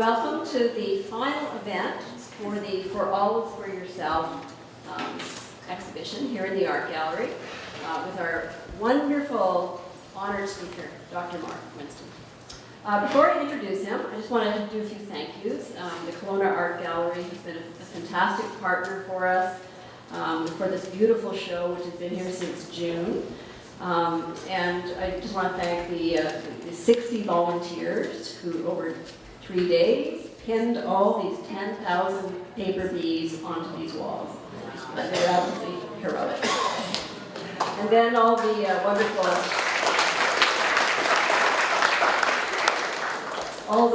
Welcome to the final event for the For All is For Yourself exhibition here in the Art Gallery with our wonderful honored speaker, Dr. Mark Winston. Before I introduce him, I just want to do a few thank yous. The Kelowna Art Gallery has been a fantastic partner for us for this beautiful show, which has been here since June. And I just want to thank the 60 volunteers who, over 3 days, pinned all these 10,000 paper bees onto these walls. They're absolutely heroic. And then all the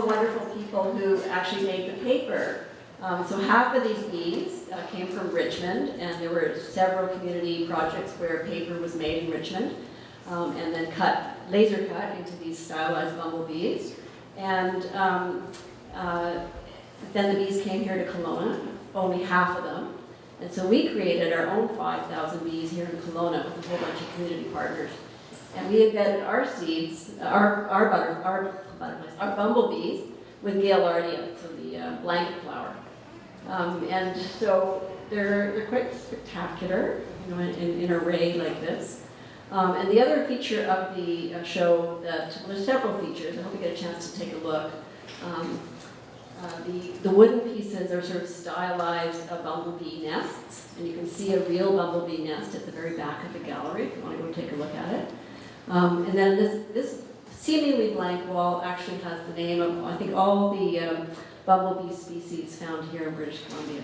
wonderful people who actually made the paper. So half of these bees came from Richmond, and there were several community projects where paper was made in Richmond, and then laser cut into these stylized bumblebees. And then the bees came here to Kelowna, only half of them. And so we created our own 5,000 bees here in Kelowna with a whole bunch of community partners. And we embedded our seeds, our bumblebees, with Gaillardia, so the blanket flower. And so they're quite spectacular, you know, in an array like this. And the other feature of the show, there's several features. I hope you get a chance to take a look. The wooden pieces are sort of stylized bumblebee nests, and you can see a real bumblebee nest at the very back of the gallery if you want to go take a look at it. And then this seemingly blank wall actually has the name of, I think, all the bumblebee species found here in British Columbia.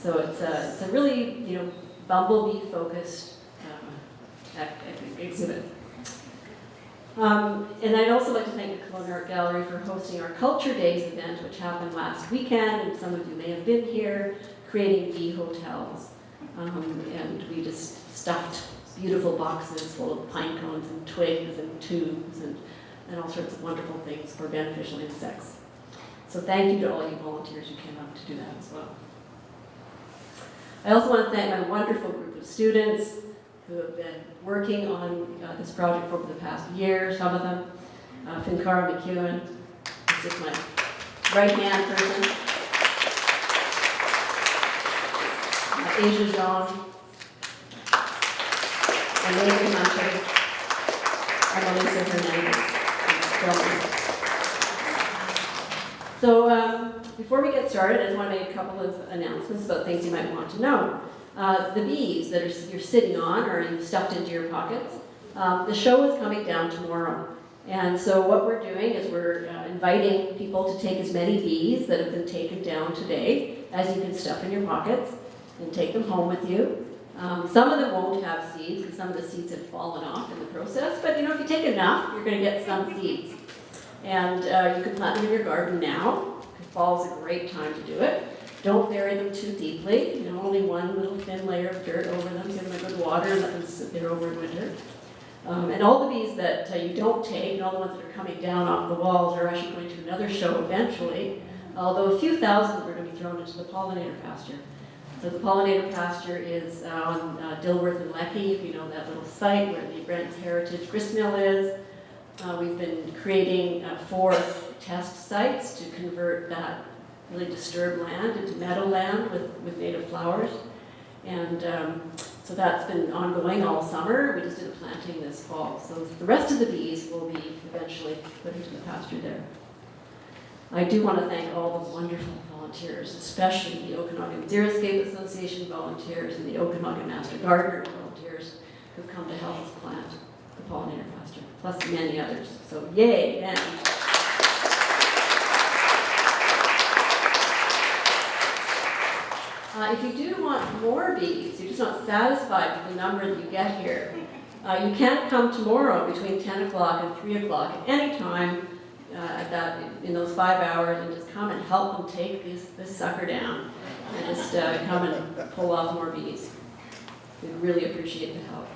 So it's a really, you know, bumblebee-focused exhibit. And I'd also like to thank the Kelowna Art Gallery for hosting our Culture Days event, which happened last weekend, and some of you may have been here, creating bee hotels. And we just stuffed beautiful boxes full of pine cones and twigs and tubes and all sorts of wonderful things for beneficial insects. So thank you to all you volunteers who came out to do that as well. I also want to thank my wonderful group of students who have been working on this project for over the past year, some of them. Finkara McEwen, who's just my right-hand person. Asia Jean, and Nathan Hunter, and Melissa Hernandez. So before we get started, I just want to make a couple of announcements about things you might want to know. The bees that you're sitting on or you've stuffed into your pockets, the show is coming down tomorrow. And so what we're doing is we're inviting people to take as many bees that have been taken down today as you can stuff in your pockets and take them home with you. Some of them won't have seeds because some of the seeds have fallen off in the process, but you know, if you take enough, you're going to get some seeds. And you can plant them in your garden now. Fall is a great time to do it. Don't bury them too deeply. You know, only one little thin layer of dirt over them. Give them a good water and let them sit there over winter. And all the bees that you don't take, and all the ones that are coming down off the walls, are actually going to another show eventually. Although a few thousand are going to be thrown into the pollinator pasture. So the pollinator pasture is on Dilworth and Lecky, if you know that little site where the Brent's Heritage gristmill is. We've been creating 4 test sites to convert that really disturbed land into meadowland with native flowers. And so that's been ongoing all summer. We just did a planting this fall. So the rest of the bees will be eventually put into the pasture there. I do want to thank all the wonderful volunteers, especially the Okanagan Xeriscape Association volunteers and the Okanagan Master Gardener volunteers who've come to help us plant the pollinator pasture, plus many others. So yay, then. If you do want more bees, you're just not satisfied with the number that you get here, you can come tomorrow between 10 o'clock and 3 o'clock at any time in those 5 hours, and just come and help them take this sucker down and just come and pull off more bees. We'd really appreciate the help.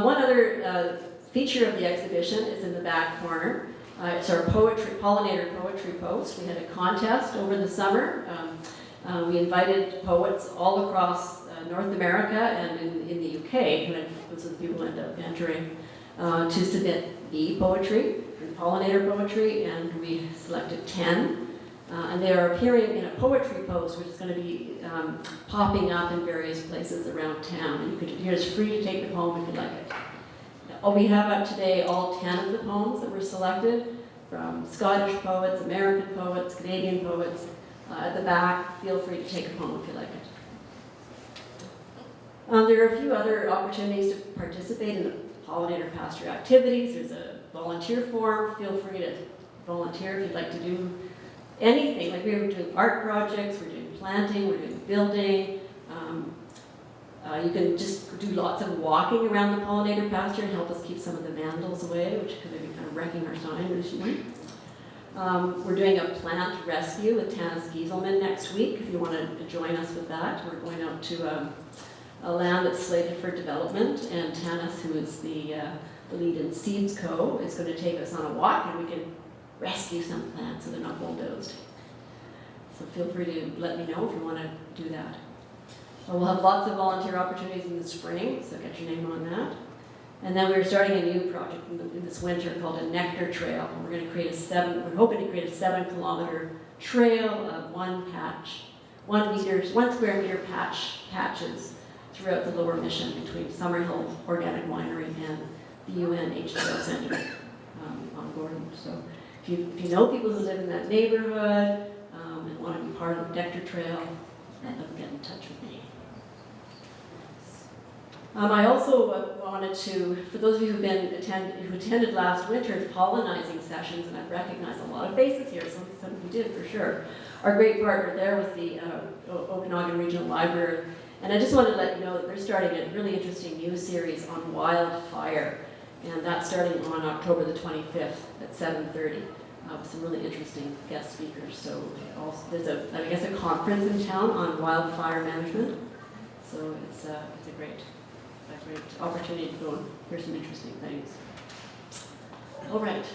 One other feature of the exhibition is in the back corner. It's our pollinator poetry post. We had a contest over the summer. We invited poets all across North America and in the UK, those are the people who end up entering. to submit bee poetry and pollinator poetry, and we selected 10. And they are appearing in a poetry post, which is going to be popping up in various places around town. And you're just free to take the poem if you like it. We have up today all 10 of the poems that were selected from Scottish poets, American poets, Canadian poets. At the back, feel free to take a poem if you like it. There are a few other opportunities to participate in the pollinator pasture activities. There's a volunteer form. Feel free to volunteer if you'd like to do anything. Like we're doing art projects, we're doing planting, we're doing building. You can just do lots of walking around the pollinator pasture and help us keep some of the vandals away, which could be kind of wrecking our sign recently. We're doing a plant rescue with Tanis Gieselman next week, if you want to join us with that. We're going out to a land that's slated for development, and Tanis, who is the lead in Seeds Co., is going to take us on a walk, and we can rescue some plants so they're not bulldozed. So feel free to let me know if you want to do that. We'll have lots of volunteer opportunities in the spring, so get your name on that. And then we're starting a new project in this winter called a Nectar Trail. And we're going to create we're hoping to create a 7-kilometer trail of 1 square meter patches throughout the Lower Mission between Summerhill Organic Winery and the UN HTL Center on Gordon. So if you know people who live in that neighborhood and want to be part of the Nectar Trail, let them get in touch with me. I also wanted to, for those of you who attended last winter's pollinizing sessions, and I've recognized a lot of faces here, some of you did for sure. Our great partner there was the Okanagan Regional Library, and I just wanted to let you know that they're starting a really interesting new series on wildfire, and that's starting on October the 25th at 7:30. With some really interesting guest speakers. So also, there's a conference in town on wildfire management. So it's a great opportunity to go and hear some interesting things. All right,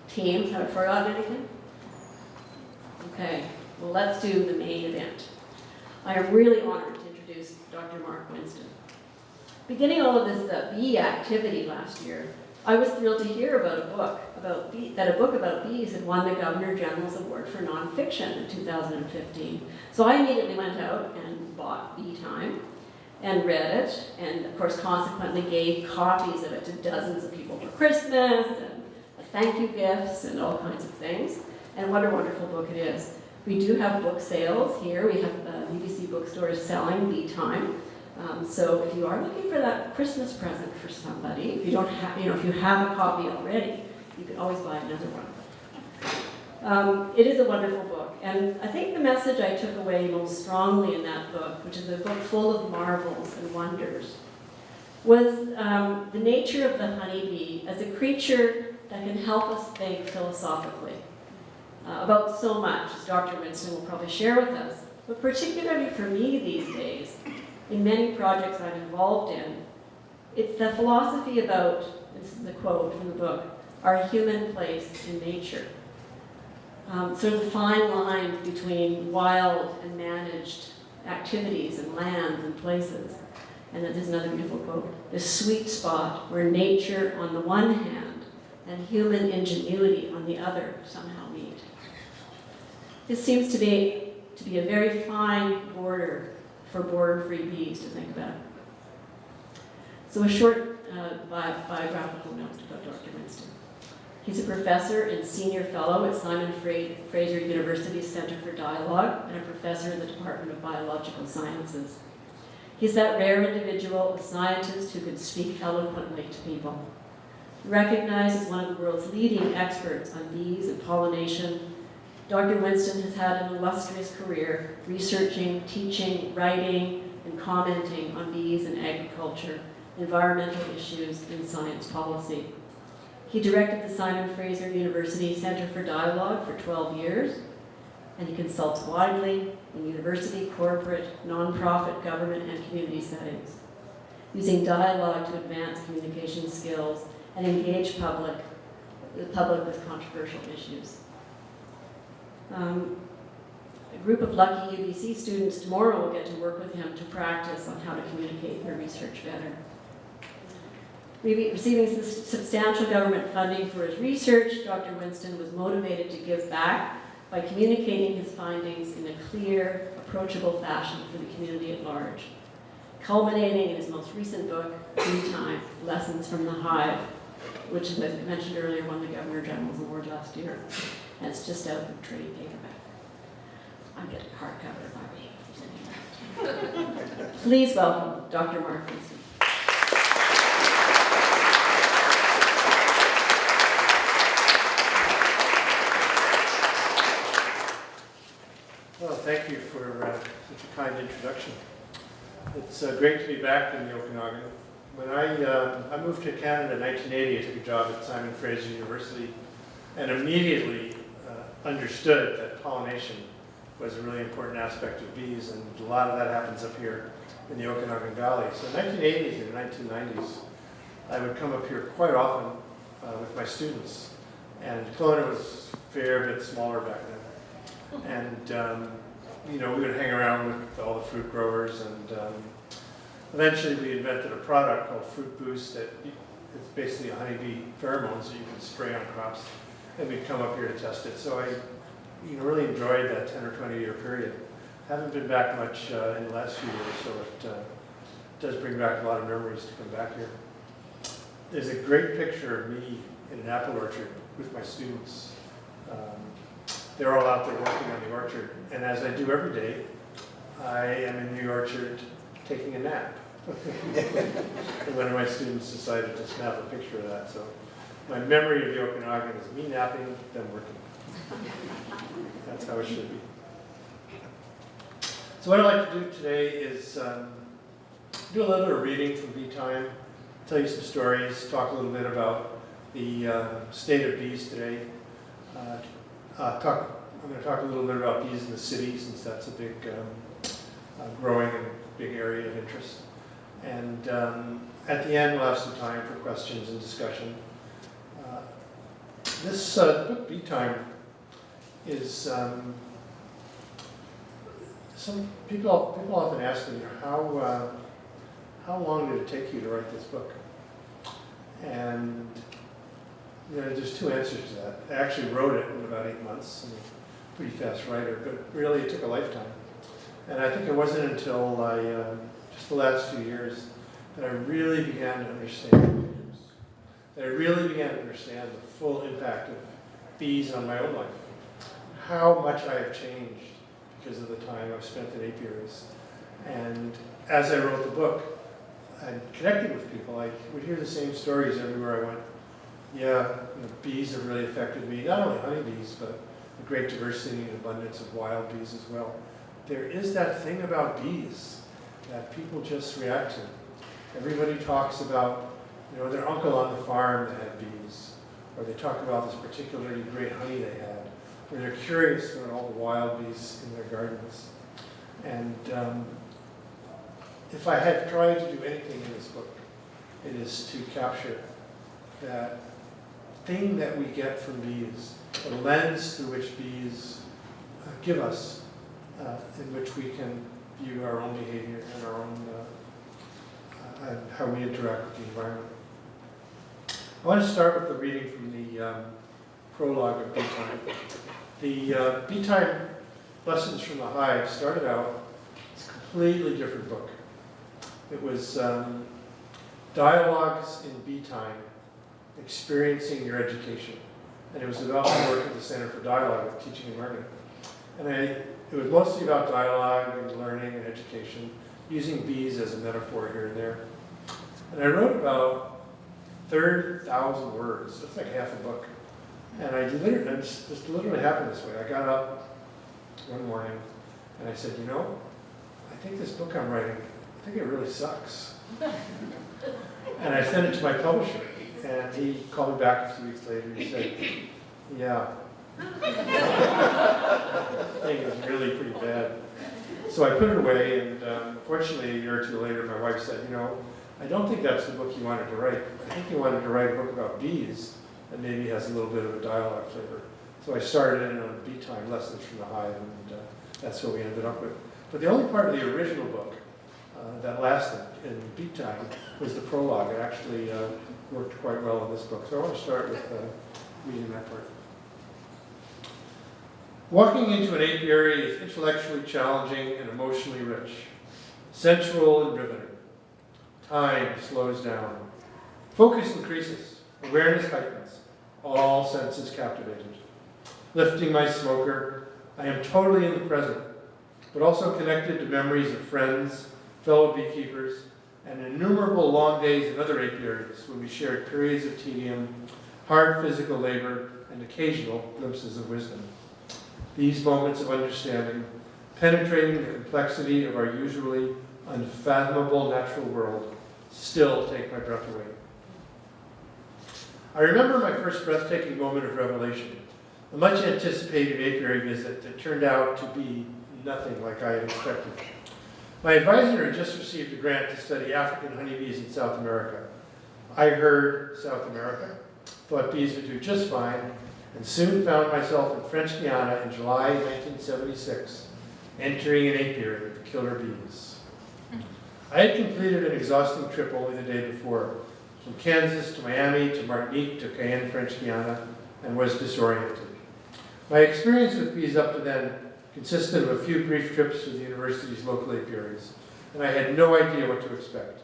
teams, have I forgotten anything? Okay, well let's do the main event. I am really honored to introduce Dr. Mark Winston. Beginning all of this bee activity last year, I was thrilled to hear about a book about bees had won the Governor General's Award for Nonfiction in 2015. So I immediately went out and bought Bee Time and read it, and of course consequently gave copies of it to dozens of people for Christmas, and thank you gifts, and all kinds of things. And what a wonderful book it is. We do have book sales here. We have BBC bookstores selling Bee Time. So if you are looking for that Christmas present for somebody, if you don't have, if you have a copy already, you can always buy another one. It is a wonderful book, and I think the message I took away most strongly in that book, which is a book full of marvels and wonders, was the nature of the honeybee as a creature that can help us think philosophically about so much, as Dr. Winston will probably share with us. But particularly for me these days, in many projects I'm involved in, it's the philosophy about, this is the quote from the book, our human place in nature. Sort of the fine line between wild and managed activities and lands and places. And then there's another beautiful quote, the sweet spot where nature on the one hand and human ingenuity on the other somehow meet. This seems to be a very fine border for border-free bees to think about. So a short biographical note about Dr. Winston. He's a professor and senior fellow at Simon Fraser University's Center for Dialogue and a professor in the Department of Biological Sciences. He's that rare individual, a scientist who could speak eloquently to people. Recognized as one of the world's leading experts on bees and pollination, Dr. Winston has had an illustrious career researching, teaching, writing, and commenting on bees and agriculture, environmental issues, and science policy. He directed the Simon Fraser University Center for Dialogue for 12 years, and he consults widely in university, corporate, nonprofit, government, and community settings, using dialogue to advance communication skills and engage the public with controversial issues. A group of lucky UBC students tomorrow will get to work with him to practice on how to communicate their research better. Receiving substantial government funding for his research, Dr. Winston was motivated to give back by communicating his findings in a clear, approachable fashion for the community at large, culminating in his most recent book, Bee Time, Lessons from the Hive, which, as I mentioned earlier, won the Governor General's Award last year. And it's just out in trade paperback. I'd get a hardcover if I were you. Please welcome Dr. Mark Winston. Well, thank you for such a kind introduction. It's great to be back in the Okanagan. When I moved to Canada in 1980, I took a job at Simon Fraser University and immediately understood that pollination was a really important aspect of bees, and a lot of that happens up here in the Okanagan Valley. So in the 1980s and 1990s, I would come up here quite often with my students, and Kelowna was a fair bit smaller back then. And you know, we would hang around with all the fruit growers, and eventually we invented a product called Fruit Boost that it's basically a honeybee pheromone, so you can spray on crops, and we'd come up here to test it. So I really enjoyed that 10 or 20 year period. Haven't been back much in the last few years, so it does bring back a lot of memories to come back here. There's a great picture of me in an apple orchard with my students. They're all out there working on the orchard, and as I do every day, I am in the orchard taking a nap. And one of my students decided to snap a picture of that, so my memory of the Okanagan is me napping, them working. That's how it should be. So what I'd like to do today is do a little bit of reading from Bee Time, tell you some stories, talk a little bit about the state of bees today. I'm going to talk a little bit about bees in the city, since that's a big, growing and big area of interest. And at the end, we'll have some time for questions and discussion. This book, Bee Time, is some people often ask me, how long did it take you to write this book? And there's two answers to that. I actually wrote it in about 8 months. I'm a pretty fast writer, but really it took a lifetime. And I think it wasn't until just the last few years that I really began to understand bees. That I really began to understand the full impact of bees on my own life. How much I have changed because of the time I've spent in apiaries. And as I wrote the book, I connected with people. I would hear the same stories everywhere I went. Yeah, bees have really affected me, not only honeybees, but the great diversity and abundance of wild bees as well. There is that thing about bees that people just react to. Everybody talks about, their uncle on the farm that had bees, or they talk about this particularly great honey they had, or they're curious about all the wild bees in their gardens. And if I had tried to do anything in this book, it is to capture that thing that we get from bees, the lens through which bees give us, in which we can view our own behavior and our own, and how we interact with the environment. I want to start with the reading from the prologue of Bee Time. The Bee Time Lessons from the Hive started out as a completely different book. It was Dialogues in Bee Time, Experiencing Your Education. And it was about my work at the Center for Dialogue of Teaching and Learning. And it was mostly about dialogue and learning and education, using bees as a metaphor here and there. And I wrote about 30,000 words. That's like half a book. And just literally happened this way. I got up one morning and I said, I think this book I'm writing, I think it really sucks. And I sent it to my publisher. And he called me back a few weeks later and he said, yeah. I think it was really pretty bad. So I put it away, and fortunately a year or two later my wife said, I don't think that's the book you wanted to write. I think you wanted to write a book about bees that maybe has a little bit of a dialogue flavor. So I started in on Bee Time, Lessons from the Hive, and that's what we ended up with. But the only part of the original book that lasted in Bee Time was the prologue. It actually worked quite well in this book. So I want to start with reading that part. Walking into an apiary is intellectually challenging and emotionally rich, sensual and riveting. Time slows down. Focus increases. Awareness heightens. All senses captivated. Lifting my smoker, I am totally in the present, but also connected to memories of friends, fellow beekeepers, and innumerable long days in other apiaries where we shared periods of tedium, hard physical labor, and occasional glimpses of wisdom. These moments of understanding, penetrating the complexity of our usually unfathomable natural world, still take my breath away. I remember my first breathtaking moment of revelation, a much anticipated apiary visit that turned out to be nothing like I had expected. My advisor had just received a grant to study African honeybees in South America. I heard South America, thought bees would do just fine, and soon found myself in French Guiana in July 1976, entering an apiary of killer bees. I had completed an exhausting trip only the day before, from Kansas to Miami to Martinique to Cayenne, French Guiana, and was disoriented. My experience with bees up to then consisted of a few brief trips to the university's local apiaries, and I had no idea what to expect.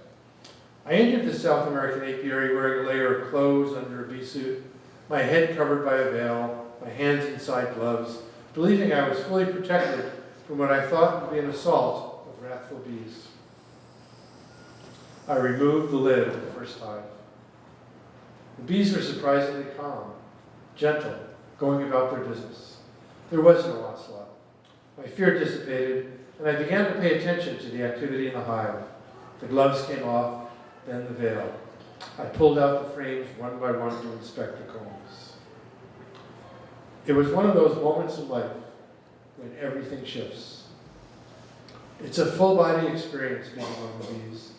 I entered the South American apiary wearing a layer of clothes under a bee suit, my head covered by a veil, my hands inside gloves, believing I was fully protected from what I thought would be an assault of wrathful bees. I removed the lid of the first hive. The bees were surprisingly calm, gentle, going about their business. There was no onslaught. My fear dissipated, and I began to pay attention to the activity in the hive. The gloves came off, then the veil. I pulled out the frames one by one to inspect the combs. It was one of those moments in life when everything shifts. It's a full-body experience being among the bees.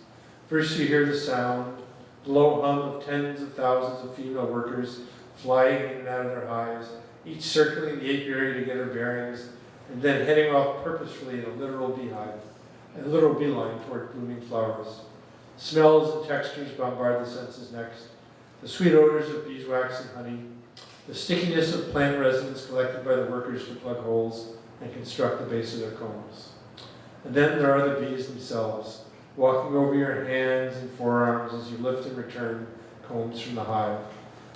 First you hear the sound, the low hum of tens of thousands of female workers flying in and out of their hives, each circling the apiary to get her bearings, and then heading off purposefully in a literal beehive, a literal beeline toward blooming flowers. Smells and textures bombard the senses next. The sweet odors of beeswax and honey, the stickiness of plant resins collected by the workers to plug holes and construct the base of their combs. And then there are the bees themselves, walking over your hands and forearms as you lift and return combs from the hive.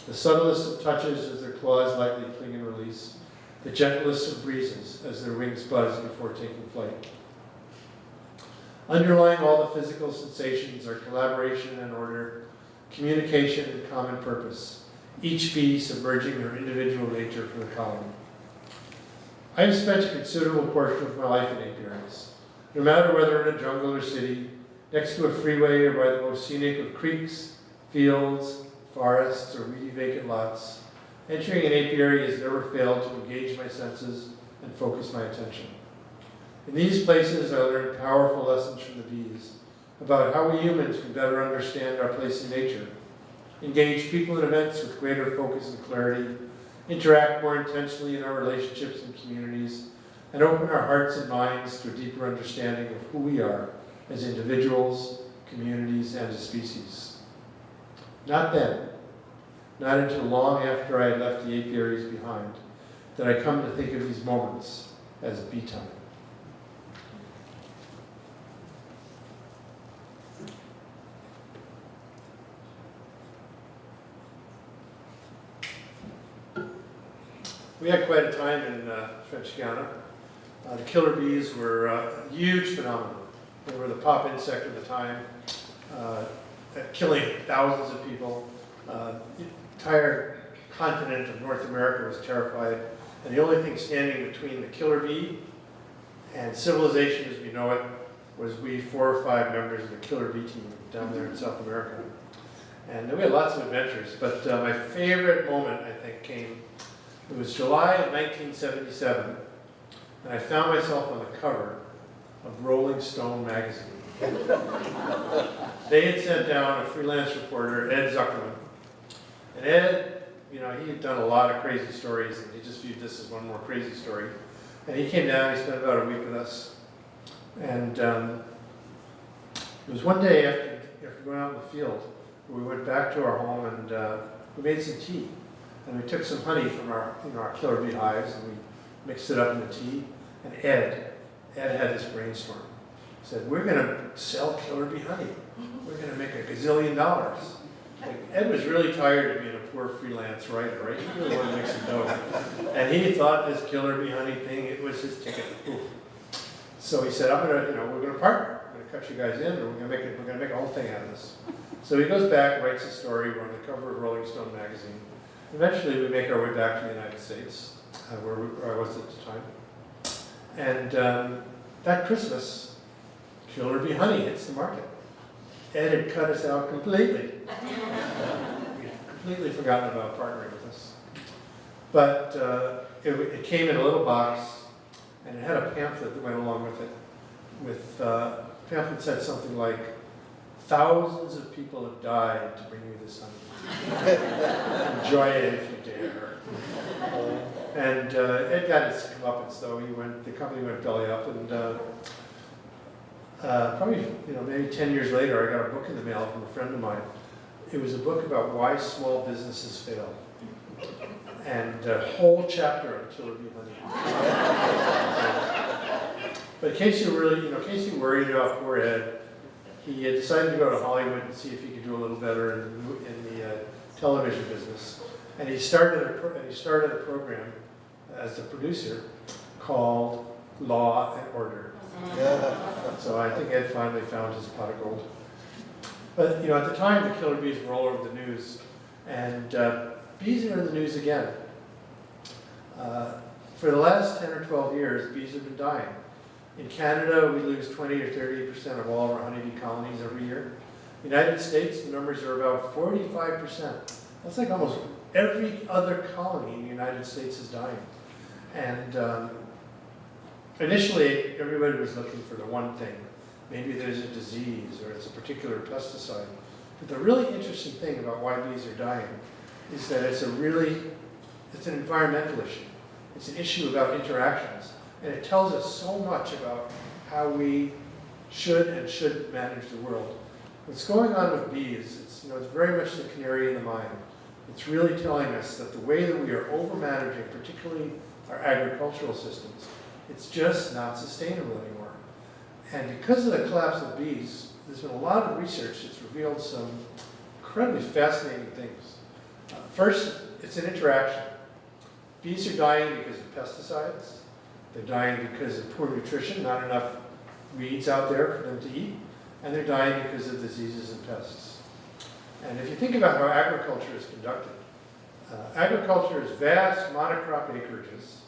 The subtlest of touches as their claws lightly cling and release, the gentlest of breezes as their wings buzz before taking flight. Underlying all the physical sensations are collaboration and order, communication and common purpose, each bee submerging their individual nature for the colony. I have spent a considerable portion of my life in apiaries, no matter whether in a jungle or city, next to a freeway or by the most scenic of creeks, fields, forests, or weedy vacant lots. Entering an apiary has never failed to engage my senses and focus my attention. In these places, I learned powerful lessons from the bees about how we humans can better understand our place in nature, engage people and events with greater focus and clarity, interact more intensely in our relationships and communities, and open our hearts and minds to a deeper understanding of who we are as individuals, communities, and as species. Not then, not until long after I had left the apiaries behind, did I come to think of these moments as bee time. We had quite a time in French Guiana. The killer bees were a huge phenomenon. They were the pop insect of the time, killing thousands of people. The entire continent of North America was terrified, and the only thing standing between the killer bee and civilization as we know it was we 4 or 5 members of the killer bee team down there in South America. And we had lots of adventures, but my favorite moment, I think, came. It was July of 1977, and I found myself on the cover of Rolling Stone magazine. They had sent down a freelance reporter, Ed Zuckerman. And Ed, he had done a lot of crazy stories, and he just viewed this as one more crazy story. And he came down, he spent about a week with us. And it was one day after going out in the field, We went back to our home and we made some tea. And we took some honey from our, our killer bee hives and we mixed it up in the tea. And Ed had this brainstorm. He said, we're going to sell killer bee honey. We're going to make $1 gazillion. Like, Ed was really tired of being a poor freelance writer, right? He really wanted to make some dough. And he thought this killer bee honey thing, it was his ticket. Ooh. So he said, we're going to partner. I'm going to cut you guys in, and we're going to make a whole thing out of this. So he goes back, writes a story. We're on the cover of Rolling Stone magazine. Eventually, we make our way back to the United States, where I was at the time. And that Christmas, killer bee honey hits the market. Ed had cut us out completely. We'd completely forgotten about partnering with us. But it came in a little box, and it had a pamphlet that went along with it. The pamphlet said something like, thousands of people have died to bring you this honey. Enjoy it if you dare. And Ed got his comeuppance, though. The company went belly up, and probably maybe 10 years later, I got a book in the mail from a friend of mine. It was a book about why small businesses fail, and a whole chapter on killer bee honey. But in case you really, in case you worried about poor Ed, he decided to go to Hollywood and see if he could do a little better in the television business. And he started a program as the producer called Law and Order. So I think Ed finally found his pot of gold. But at the time, the killer bees were all over the news, and bees are in the news again. For the last 10 or 12 years, bees have been dying. In Canada, we lose 20 or 30% of all of our honeybee colonies every year. In the United States, the numbers are about 45%. That's like almost every other colony in the United States is dying. And initially, everybody was looking for the one thing. Maybe there's a disease or it's a particular pesticide. But the really interesting thing about why bees are dying is that it's an environmental issue. It's an issue about interactions. And it tells us so much about how we should and shouldn't manage the world. What's going on with bees, it's very much the canary in the mine. It's really telling us that the way that we are over-managing, particularly our agricultural systems, it's just not sustainable anymore. And because of the collapse of bees, there's been a lot of research that's revealed some incredibly fascinating things. First, it's an interaction. Bees are dying because of pesticides. They're dying because of poor nutrition, not enough weeds out there for them to eat. And they're dying because of diseases and pests. And if you think about how agriculture is conducted, agriculture is vast monocrop acreages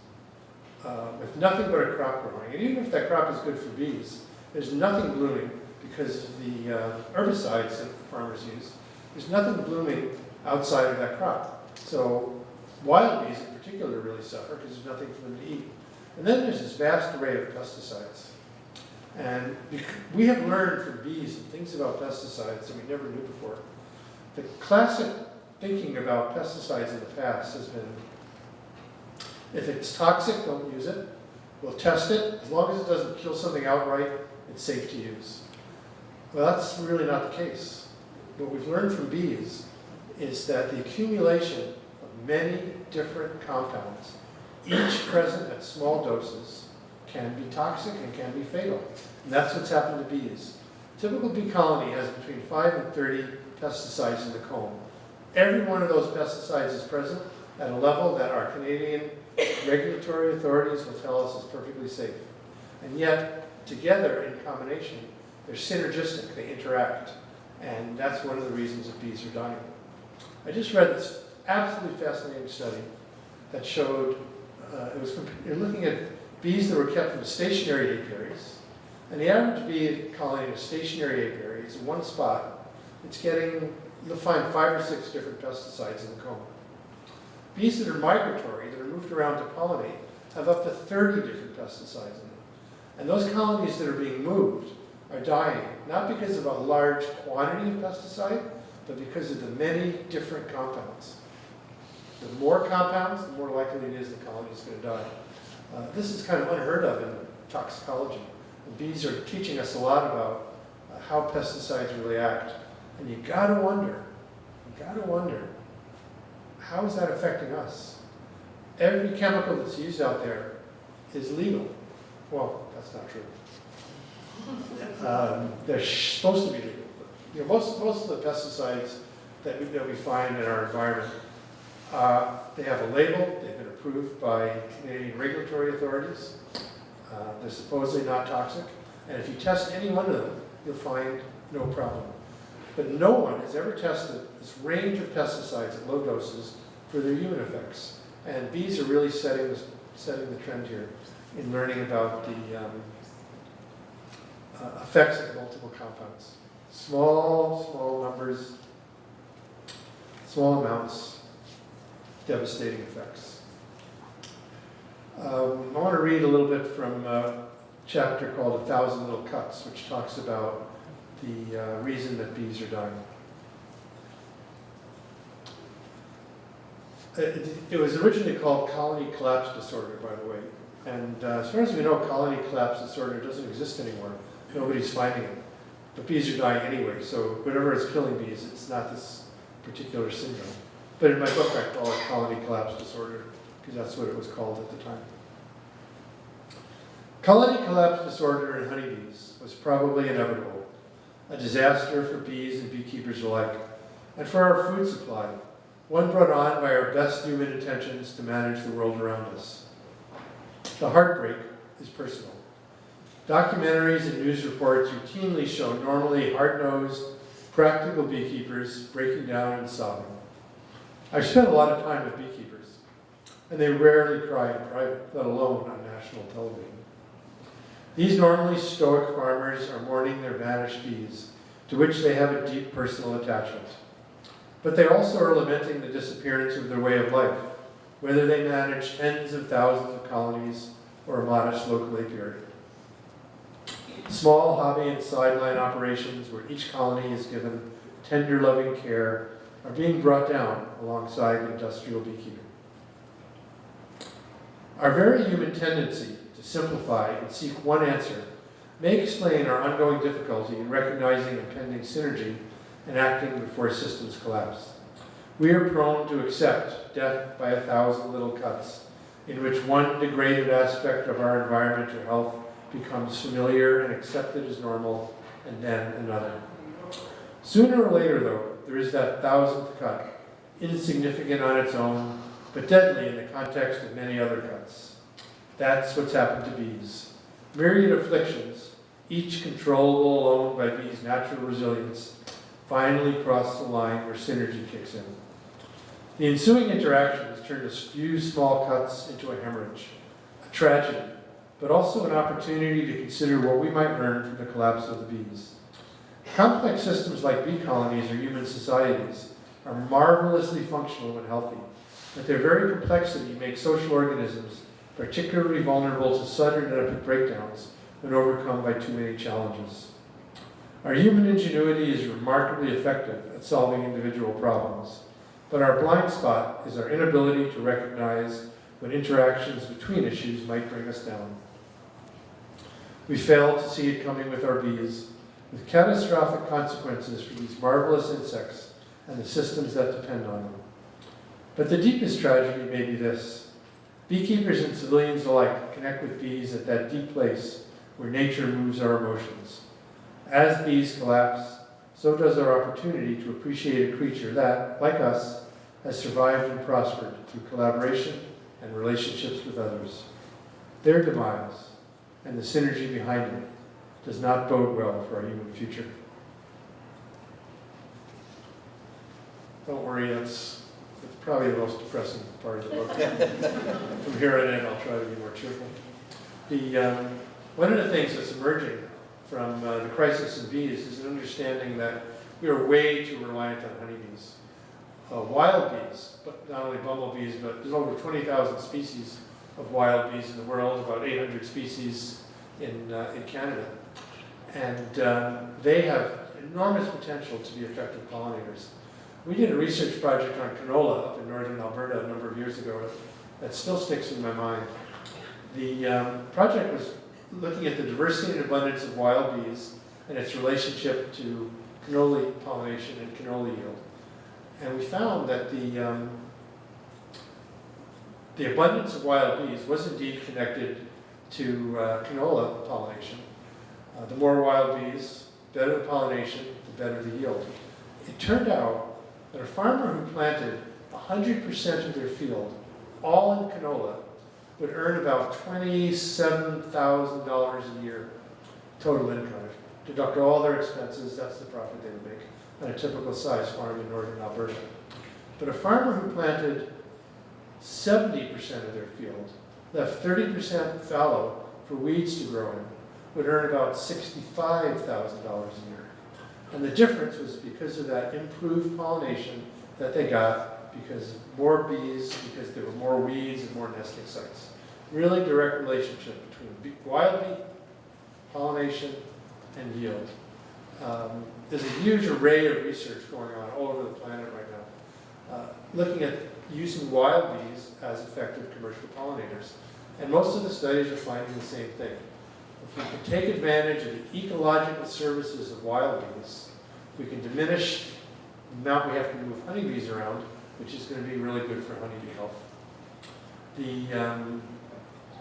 with nothing but a crop growing. And even if that crop is good for bees, there's nothing blooming because of the herbicides that farmers use. There's nothing blooming outside of that crop. So wild bees in particular really suffer because there's nothing for them to eat. And then there's this vast array of pesticides. And we have learned from bees and things about pesticides that we never knew before. The classic thinking about pesticides in the past has been, if it's toxic, don't use it. We'll test it. As long as it doesn't kill something outright, it's safe to use. Well, that's really not the case. What we've learned from bees is that the accumulation of many different compounds, each present at small doses, can be toxic and can be fatal. And that's what's happened to bees. A typical bee colony has between 5 and 30 pesticides in the comb. Every one of those pesticides is present at a level that our Canadian regulatory authorities will tell us is perfectly safe. And yet, together in combination, they're synergistic, they interact. And that's one of the reasons that bees are dying. I just read this absolutely fascinating study that showed, you're looking at bees that were kept in stationary apiaries, and the average bee colony in a stationary apiary is in one spot. It's getting, you'll find 5 or 6 different pesticides in the comb. Bees that are migratory, that are moved around to pollinate, have up to 30 different pesticides in them. And those colonies that are being moved are dying, not because of a large quantity of pesticide, but because of the many different compounds. The more compounds, the more likely it is the colony is going to die. This is kind of unheard of in toxicology. And bees are teaching us a lot about how pesticides really act. And you got to wonder, you gotta wonder, how is that affecting us? Every chemical that's used out there is legal. Well, that's not true. They're supposed to be legal. You know, most of the pesticides that we find in our environment, they have a label, they've been approved by Canadian regulatory authorities. They're supposedly not toxic, and if you test any one of them, you'll find no problem. But no one has ever tested this range of pesticides at low doses for their human effects. And bees are really setting the trend here in learning about the effects of multiple compounds. Small numbers, small amounts, devastating effects. I want to read a little bit from a chapter called 1,000 Little Cuts, which talks about the reason that bees are dying. It was originally called colony collapse disorder, by the way. And as far as we know, colony collapse disorder doesn't exist anymore. Nobody's finding it. But bees are dying anyway, so whatever is killing bees, it's not this particular syndrome. But in my book, I call it colony collapse disorder, because that's what it was called at the time. Colony collapse disorder in honeybees was probably inevitable, a disaster for bees and beekeepers alike, and for our food supply, one brought on by our best human intentions to manage the world around us. The heartbreak is personal. Documentaries and news reports routinely show normally hard-nosed, practical beekeepers breaking down and sobbing. I've spent a lot of time with beekeepers, and they rarely cry in private, let alone on national television. These normally stoic farmers are mourning their vanished bees, to which they have a deep personal attachment. But they also are lamenting the disappearance of their way of life, whether they manage tens of thousands of colonies or a modest local apiary. Small hobby and sideline operations where each colony is given tender, loving care are being brought down alongside industrial beekeeping. Our very human tendency to simplify and seek one answer may explain our ongoing difficulty in recognizing impending synergy and acting before systems collapse. We are prone to accept death by 1,000 little cuts, in which one degraded aspect of our environment or health becomes familiar and accepted as normal, and then another. Sooner or later, though, there is that 1,000th cut, insignificant on its own, but deadly in the context of many other cuts. That's what's happened to bees. Myriad afflictions, each controllable alone by bees' natural resilience, finally cross the line where synergy kicks in. The ensuing interactions turned a few small cuts into a hemorrhage, a tragedy, but also an opportunity to consider what we might learn from the collapse of the bees. Complex systems like bee colonies or human societies are marvelously functional and healthy, but their very complexity makes social organisms particularly vulnerable to sudden and epic breakdowns when overcome by too many challenges. Our human ingenuity is remarkably effective at solving individual problems, but our blind spot is our inability to recognize when interactions between issues might bring us down. We fail to see it coming with our bees, with catastrophic consequences for these marvelous insects and the systems that depend on them. But the deepest tragedy may be this: beekeepers and civilians alike connect with bees at that deep place where nature moves our emotions. As bees collapse, so does our opportunity to appreciate a creature that, like us, has survived and prospered through collaboration and relationships with others. Their demise, and the synergy behind it, does not bode well for our human future. Don't worry, that's probably the most depressing part of the book. From here on in, I'll try to be more cheerful. One of the things that's emerging from the crisis in bees is an understanding that we are way too reliant on honeybees. Wild bees, but not only bumblebees, but there's over 20,000 species of wild bees in the world, about 800 species in Canada. And they have enormous potential to be effective pollinators. We did a research project on canola up in northern Alberta a number of years ago that still sticks in my mind. The project was looking at the diversity and abundance of wild bees and its relationship to canola pollination and canola yield. And we found that the abundance of wild bees was indeed connected to canola pollination. The more wild bees, better the pollination, the better the yield. It turned out that a farmer who planted 100% of their field all in canola would earn about $27,000 a year total income. Deduct all their expenses, that's the profit they would make on a typical size farm in northern Alberta. But a farmer who planted 70% of their field, left 30% fallow for weeds to grow in, would earn about $65,000 a year. And the difference was because of that improved pollination that they got, because more bees, because there were more weeds and more nesting sites. Really direct relationship between wild bee, pollination, and yield. There's a huge array of research going on all over the planet right now, looking at using wild bees as effective commercial pollinators. And most of the studies are finding the same thing. If we can take advantage of the ecological services of wild bees, we can diminish the amount we have to move honeybees around, which is going to be really good for honeybee health. The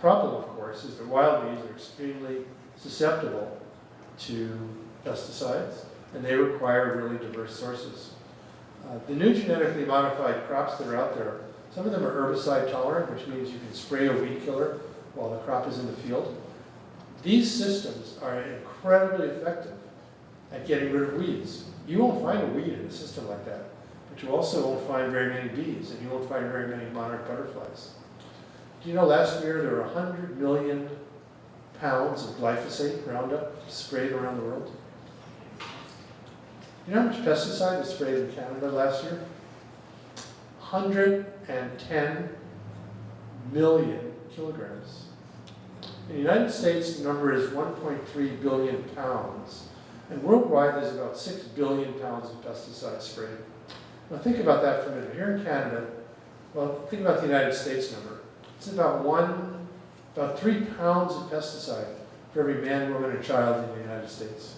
problem, of course, is that wild bees are extremely susceptible to pesticides, and they require really diverse sources. The new genetically modified crops that are out there, some of them are herbicide tolerant, which means you can spray a weed killer while the crop is in the field. These systems are incredibly effective at getting rid of weeds. You won't find a weed in a system like that, but you also won't find very many bees, and you won't find very many monarch butterflies. Do you know last year there were 100 million pounds of glyphosate Roundup sprayed around the world? You know how much pesticide was sprayed in Canada last year? 110 million kilograms. In the United States, the number is 1.3 billion pounds. And worldwide, there's about 6 billion pounds of pesticides sprayed. Now think about that for a minute. Here in Canada, well, think about the United States number. It's about 3 pounds of pesticide for every man, woman, and child in the United States.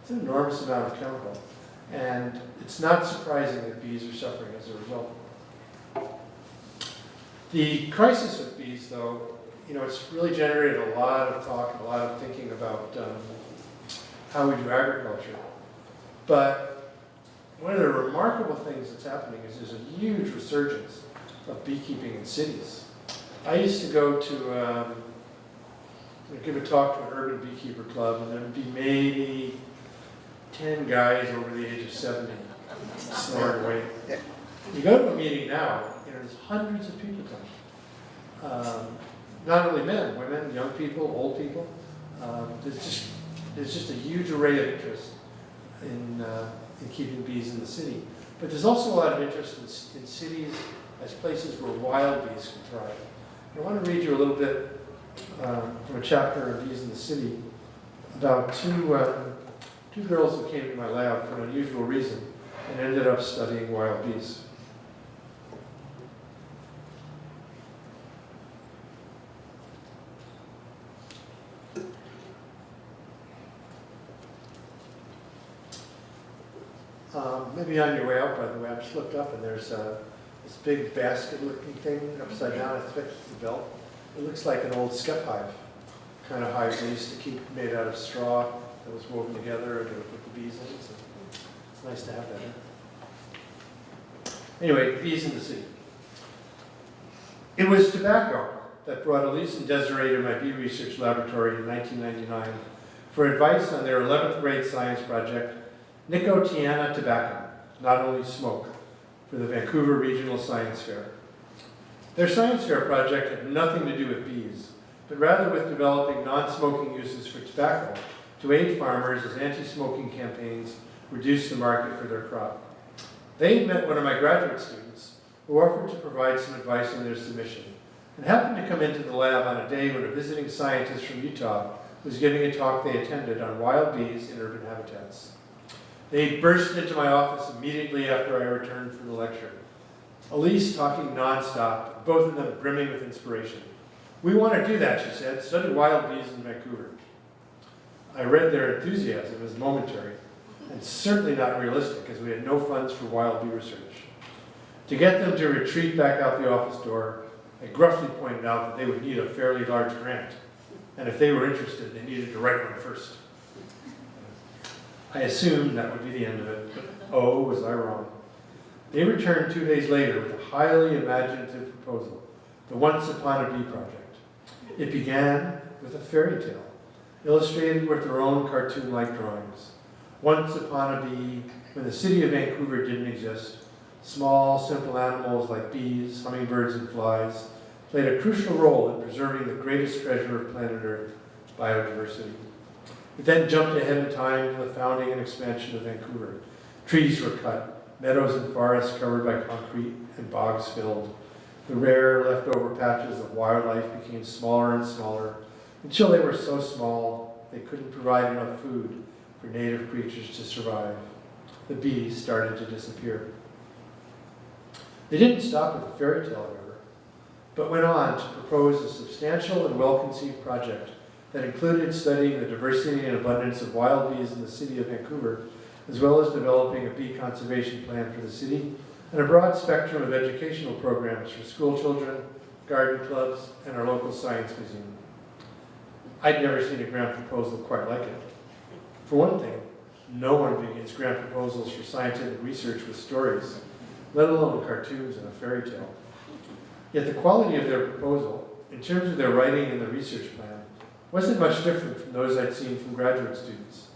It's an enormous amount of chemical. And it's not surprising that bees are suffering as a result. The crisis with bees, though, it's really generated a lot of talk, a lot of thinking about how we do agriculture. But one of the remarkable things that's happening is there's a huge resurgence of beekeeping in cities. I used to go to give a talk to an urban beekeeper club, and there'd be maybe 10 guys over the age of 70 snoring away. You go to a meeting now, there's hundreds of people coming. Not only men, women, young people, old people. There's just a huge array of interest in keeping bees in the city. But there's also a lot of interest in cities as places where wild bees can thrive. I want to read you a little bit from a chapter of Bees in the City about two girls who came to my lab for an unusual reason and ended up studying wild bees. Maybe on your way out, by the way, I just looked up and there's this big basket-looking thing upside down. I think it's the belt. It looks like an old skep hive, kind of hive they used to keep made out of straw that was woven together and they would put the bees in. So it's nice to have that here. Anyway, bees in the city. It was tobacco that brought Elise and Desiree to my bee research laboratory in 1999 for advice on their 11th grade science project, Nicotiana Tobacco, Not Only Smoke, for the Vancouver Regional Science Fair. Their science fair project had nothing to do with bees, but rather with developing non-smoking uses for tobacco to aid farmers as anti-smoking campaigns reduced the market for their crop. They met one of my graduate students who offered to provide some advice on their submission and happened to come into the lab on a day when a visiting scientist from Utah was giving a talk they attended on wild bees in urban habitats. They burst into my office immediately after I returned from the lecture. Elise talking nonstop, both of them brimming with inspiration. "We want to do that," she said, "study wild bees in Vancouver." I read their enthusiasm as momentary, and certainly not realistic, as we had no funds for wild bee research. To get them to retreat back out the office door, I gruffly pointed out that they would need a fairly large grant, and if they were interested, they needed to write one first. I assumed that would be the end of it, but oh, was I wrong. They returned 2 days later with a highly imaginative proposal, the Once Upon a Bee project. It began with a fairy tale, illustrated with their own cartoon-like drawings. Once upon a bee, when the city of Vancouver didn't exist, small, simple animals like bees, hummingbirds, and flies played a crucial role in preserving the greatest treasure of planet Earth, biodiversity. It then jumped ahead in time to the founding and expansion of Vancouver. Trees were cut, meadows and forests covered by concrete, and bogs filled. The rare leftover patches of wildlife became smaller and smaller, until they were so small they couldn't provide enough food for native creatures to survive. The bees started to disappear. They didn't stop with the fairy tale, however, but went on to propose a substantial and well-conceived project that included studying the diversity and abundance of wild bees in the city of Vancouver, as well as developing a bee conservation plan for the city, and a broad spectrum of educational programs for school children, garden clubs, and our local science museum. I'd never seen a grant proposal quite like it. For one thing, no one begins grant proposals for scientific research with stories, let alone cartoons and a fairy tale. Yet the quality of their proposal, in terms of their writing and the research plan, wasn't much different from those I'd seen from graduate students.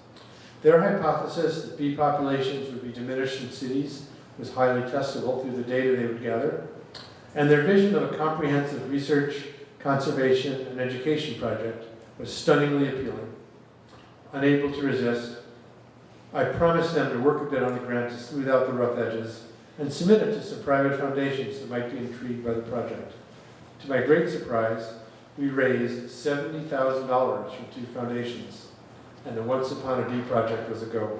Their hypothesis that bee populations would be diminished in cities was highly testable through the data they would gather, and their vision of a comprehensive research, conservation, and education project was stunningly appealing. Unable to resist, I promised them to work a bit on the grant to smooth out the rough edges and submit it to some private foundations that might be intrigued by the project. To my great surprise, we raised $70,000 from 2 foundations, and the Once Upon a Bee project was a go.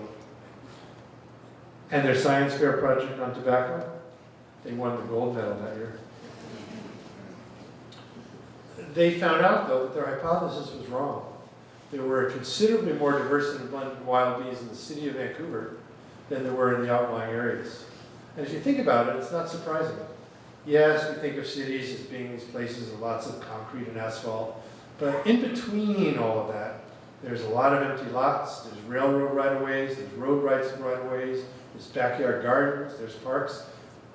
And their science fair project on tobacco, they won the gold medal that year. They found out, though, that their hypothesis was wrong. There were considerably more diverse and abundant wild bees in the city of Vancouver than there were in the outlying areas. And if you think about it, it's not surprising. Yes, we think of cities as being these places with lots of concrete and asphalt, but in between all of that, there's a lot of empty lots, there's railroad right-of-ways, there's road rights and right-of-ways, there's backyard gardens, there's parks.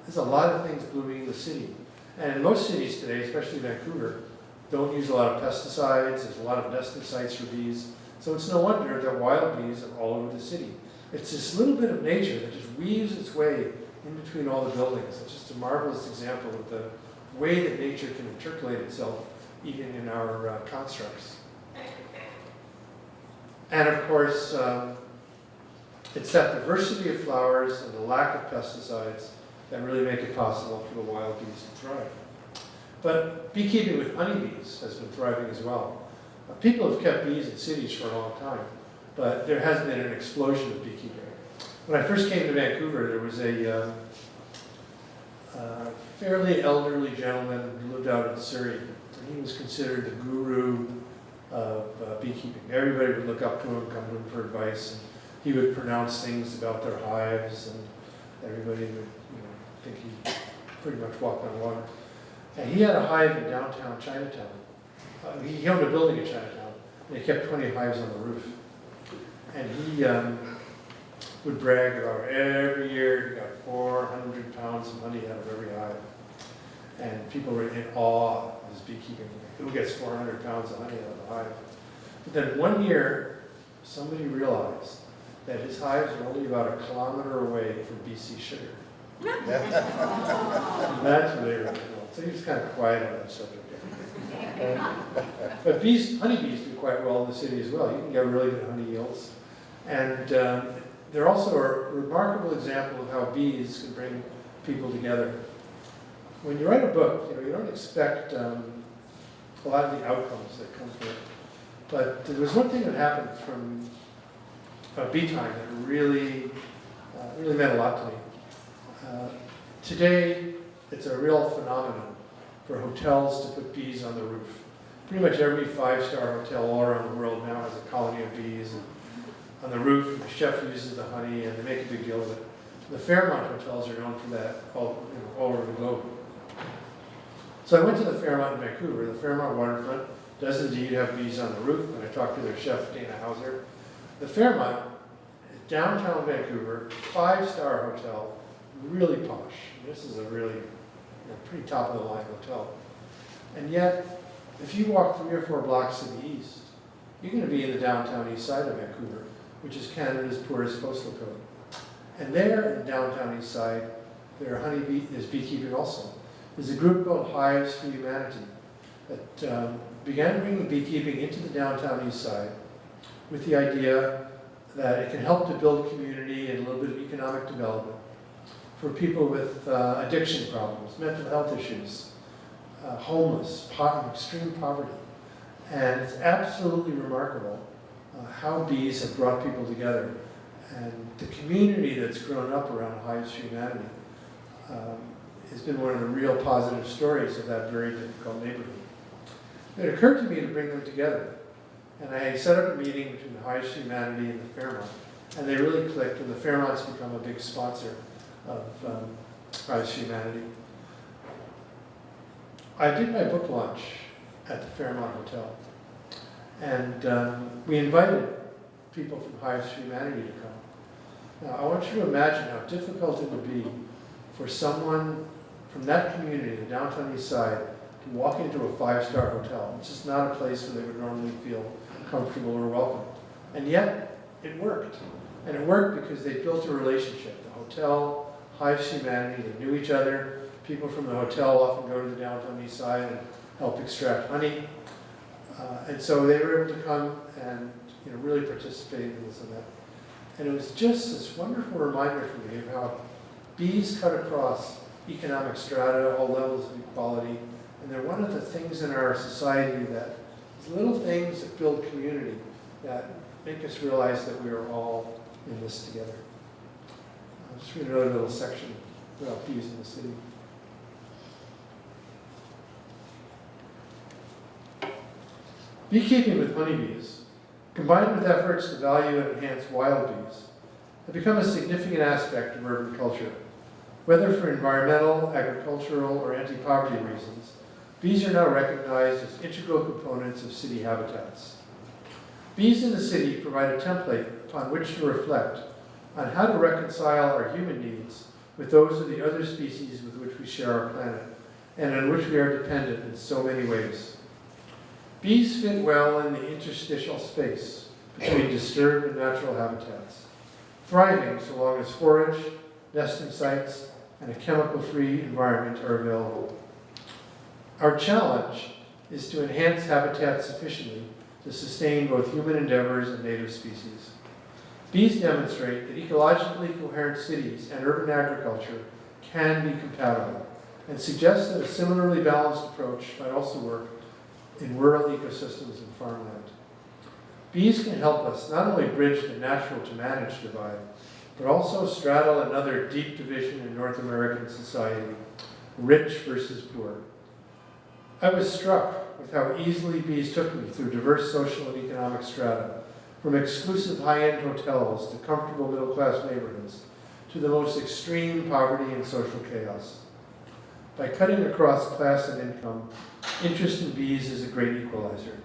There's a lot of things blooming in the city. And in most cities today, especially Vancouver, don't use a lot of pesticides, there's a lot of nesting sites for bees, so it's no wonder that wild bees are all over the city. It's this little bit of nature that just weaves its way in between all the buildings. It's just a marvelous example of the way that nature can intercalate itself even in our constructs. And of course, it's that diversity of flowers and the lack of pesticides that really make it possible for the wild bees to thrive. But beekeeping with honeybees has been thriving as well. People have kept bees in cities for a long time, but there has been an explosion of beekeeping. When I first came to Vancouver, there was a fairly elderly gentleman who lived out in Surrey, and he was considered the guru of beekeeping. Everybody would look up to him, come to him for advice, and he would pronounce things about their hives, and everybody would think he pretty much walked on water. And he had a hive in downtown Chinatown. He owned a building in Chinatown, and he kept 20 hives on the roof. And he would brag about every year he got 400 pounds of honey out of every hive. And people were in awe of his beekeeping. Who gets 400 pounds of honey out of the hive? But then one year, somebody realized that his hives were only about 1 kilometer away from BC sugar. And that's really really cool. So he was kind of quiet on that subject. But honeybees do quite well in the city as well. You can get really good honey yields. And they're also a remarkable example of how bees can bring people together. When you write a book, you don't expect a lot of the outcomes that come from it. But there was one thing that happened from bee time that really meant a lot to me. Today, it's a real phenomenon for hotels to put bees on the roof. Pretty much every 5-star hotel all around the world now has a colony of bees. And on the roof, the chef uses the honey, and they make a big deal of it. The Fairmont hotels are known for that all over the globe. So I went to the Fairmont in Vancouver. The Fairmont waterfront does indeed have bees on the roof, and I talked to their chef, Dana Hauser. The Fairmont, downtown Vancouver, 5-star hotel, really posh. This is a really pretty top-of-the-line hotel. And yet, if you walk 3 or 4 blocks to the east, you're going to be in the downtown east side of Vancouver, which is Canada's poorest postal code. And there in downtown east side, there's beekeeping also. There's a group called Hives for Humanity that began bringing beekeeping into the downtown east side with the idea that it can help to build community and a little bit of economic development for people with addiction problems, mental health issues, homeless, extreme poverty. And it's absolutely remarkable how bees have brought people together. And the community that's grown up around Hives for Humanity has been one of the real positive stories of that very difficult neighborhood. It occurred to me to bring them together. And I set up a meeting between Hives for Humanity and the Fairmont. And they really clicked, and the Fairmont's become a big sponsor of Hives for Humanity. I did my book launch at the Fairmont Hotel. And we invited people from Hives for Humanity to come. Now, I want you to imagine how difficult it would be for someone from that community, the downtown east side, to walk into a 5-star hotel. It's just not a place where they would normally feel comfortable or welcome. And yet, it worked. And it worked because they built a relationship. The hotel, Hives for Humanity, they knew each other. People from the hotel often go to the downtown east side and help extract honey. And so they were able to come and really participate in this and that. And it was just this wonderful reminder for me of how bees cut across economic strata, all levels of equality. And they're one of the things in our society that, these little things that build community, that make us realize that we are all in this together. I'll just read another little section about bees in the city. Beekeeping with honeybees, combined with efforts to value and enhance wild bees, have become a significant aspect of urban culture. Whether for environmental, agricultural, or anti-poverty reasons, bees are now recognized as integral components of city habitats. Bees in the city provide a template upon which to reflect on how to reconcile our human needs with those of the other species with which we share our planet, and on which we are dependent in so many ways. Bees fit well in the interstitial space between disturbed and natural habitats, thriving so long as forage, nesting sites, and a chemical-free environment are available. Our challenge is to enhance habitat sufficiently to sustain both human endeavors and native species. Bees demonstrate that ecologically coherent cities and urban agriculture can be compatible, and suggest that a similarly balanced approach might also work in rural ecosystems and farmland. Bees can help us not only bridge the natural to managed divide, but also straddle another deep division in North American society, rich versus poor. I was struck with how easily bees took me through diverse social and economic strata, from exclusive high-end hotels to comfortable middle-class neighborhoods, to the most extreme poverty and social chaos. By cutting across class and income, interest in bees is a great equalizer.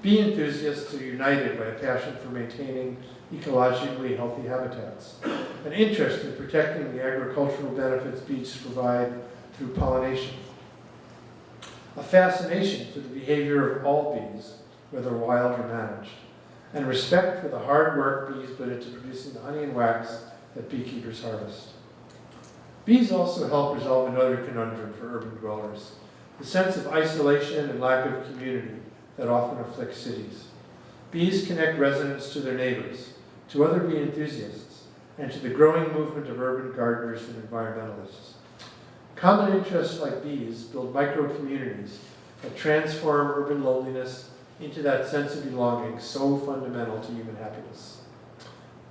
Bee enthusiasts are united by a passion for maintaining ecologically healthy habitats, an interest in protecting the agricultural benefits bees provide through pollination, a fascination for the behavior of all bees, whether wild or managed, and respect for the hard work bees put into producing the honey and wax that beekeepers harvest. Bees also help resolve another conundrum for urban dwellers, the sense of isolation and lack of community that often afflicts cities. Bees connect residents to their neighbors, to other bee enthusiasts, and to the growing movement of urban gardeners and environmentalists. Common interests like bees build micro-communities that transform urban loneliness into that sense of belonging so fundamental to human happiness.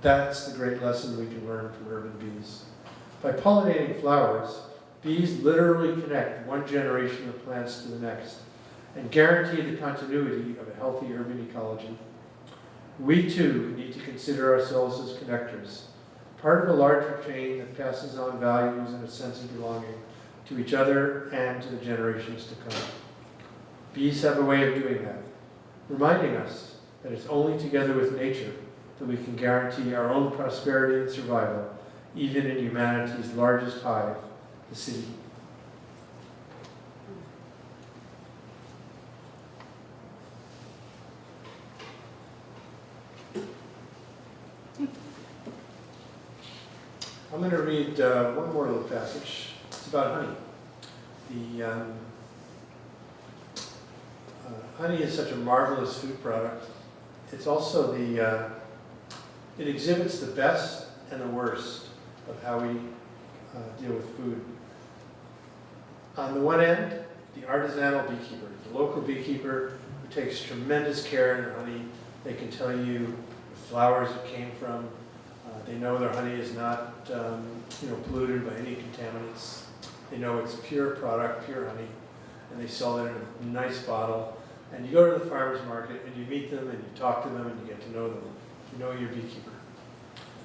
That's the great lesson we can learn from urban bees. By pollinating flowers, bees literally connect one generation of plants to the next and guarantee the continuity of a healthy urban ecology. We too need to consider ourselves as connectors, part of a larger chain that passes on values and a sense of belonging to each other and to the generations to come. Bees have a way of doing that, reminding us that it's only together with nature that we can guarantee our own prosperity and survival, even in humanity's largest hive, the city. I'm going to read one more little passage. It's about honey. The honey is such a marvelous food product. It's also it exhibits the best and the worst of how we deal with food. On the one end, the artisanal beekeeper, the local beekeeper who takes tremendous care in their honey. They can tell you the flowers it came from. They know their honey is not polluted by any contaminants. They know it's pure product, pure honey, and they sell it in a nice bottle. And you go to the farmer's market and you meet them and you talk to them and you get to know them. You know your beekeeper.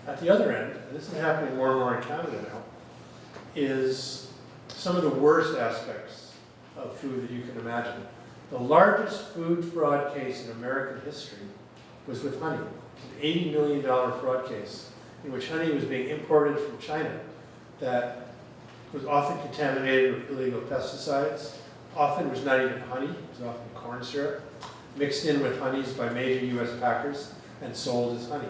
At the other end, and this is happening more and more in Canada now, is some of the worst aspects of food that you can imagine. The largest food fraud case in American history was with honey. It was an $80 million fraud case in which honey was being imported from China that was often contaminated with illegal pesticides, often was not even honey, it was often corn syrup, mixed in with honeys by major US packers and sold as honey.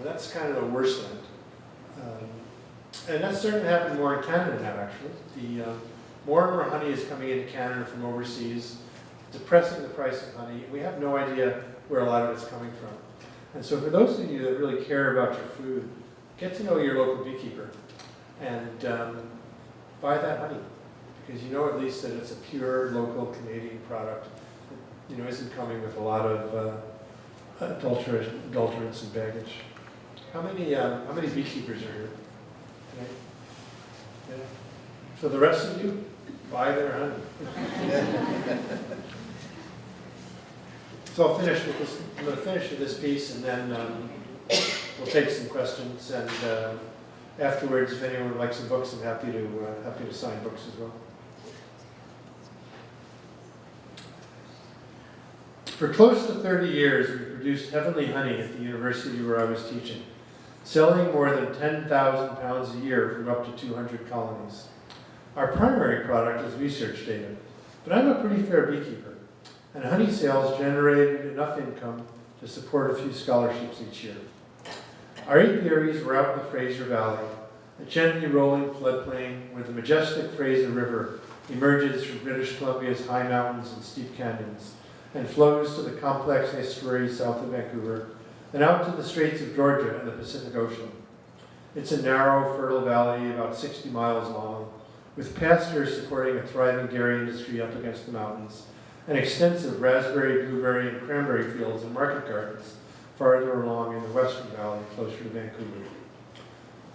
That's kind of the worst end. And that's starting to happen more in Canada now, actually. More and more honey is coming into Canada from overseas, depressing the price of honey. We have no idea where a lot of it's coming from. And so for those of you that really care about your food, get to know your local beekeeper and buy that honey, because you know at least that it's a pure local Canadian product that isn't coming with a lot of adulterants and baggage. How many beekeepers are here? Okay. Yeah. So the rest of you, buy their honey. So I'll finish with this. I'm going to finish with this piece, and then we'll take some questions. And afterwards, if anyone would like some books, I'm happy to sign books as well. For close to 30 years, we produced heavenly honey at the university where I was teaching, selling more than 10,000 pounds a year from up to 200 colonies. Our primary product is research data, but I'm a pretty fair beekeeper, and honey sales generated enough income to support a few scholarships each year. Our apiaries were out in the Fraser Valley, a gently rolling floodplain where the majestic Fraser River emerges from British Columbia's high mountains and steep canyons, and flows to the complex estuary south of Vancouver, and out to the Straits of Georgia and the Pacific Ocean. It's a narrow, fertile valley about 60 miles long, with pastures supporting a thriving dairy industry up against the mountains, and extensive raspberry, blueberry, and cranberry fields and market gardens farther along in the western valley, closer to Vancouver.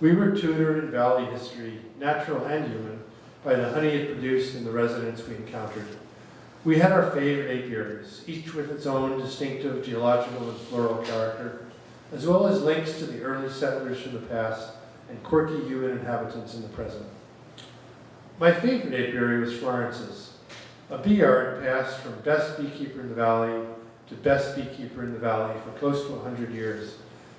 We were tutored in valley history, natural and human, by the honey it produced and the residents we encountered. We had our favorite apiaries, each with its own distinctive geological and floral character, as well as links to the early settlers from the past and quirky human inhabitants in the present. My favorite apiary was Florence's. A bee yard passed from best beekeeper in the valley to best beekeeper in the valley for close to 100 years.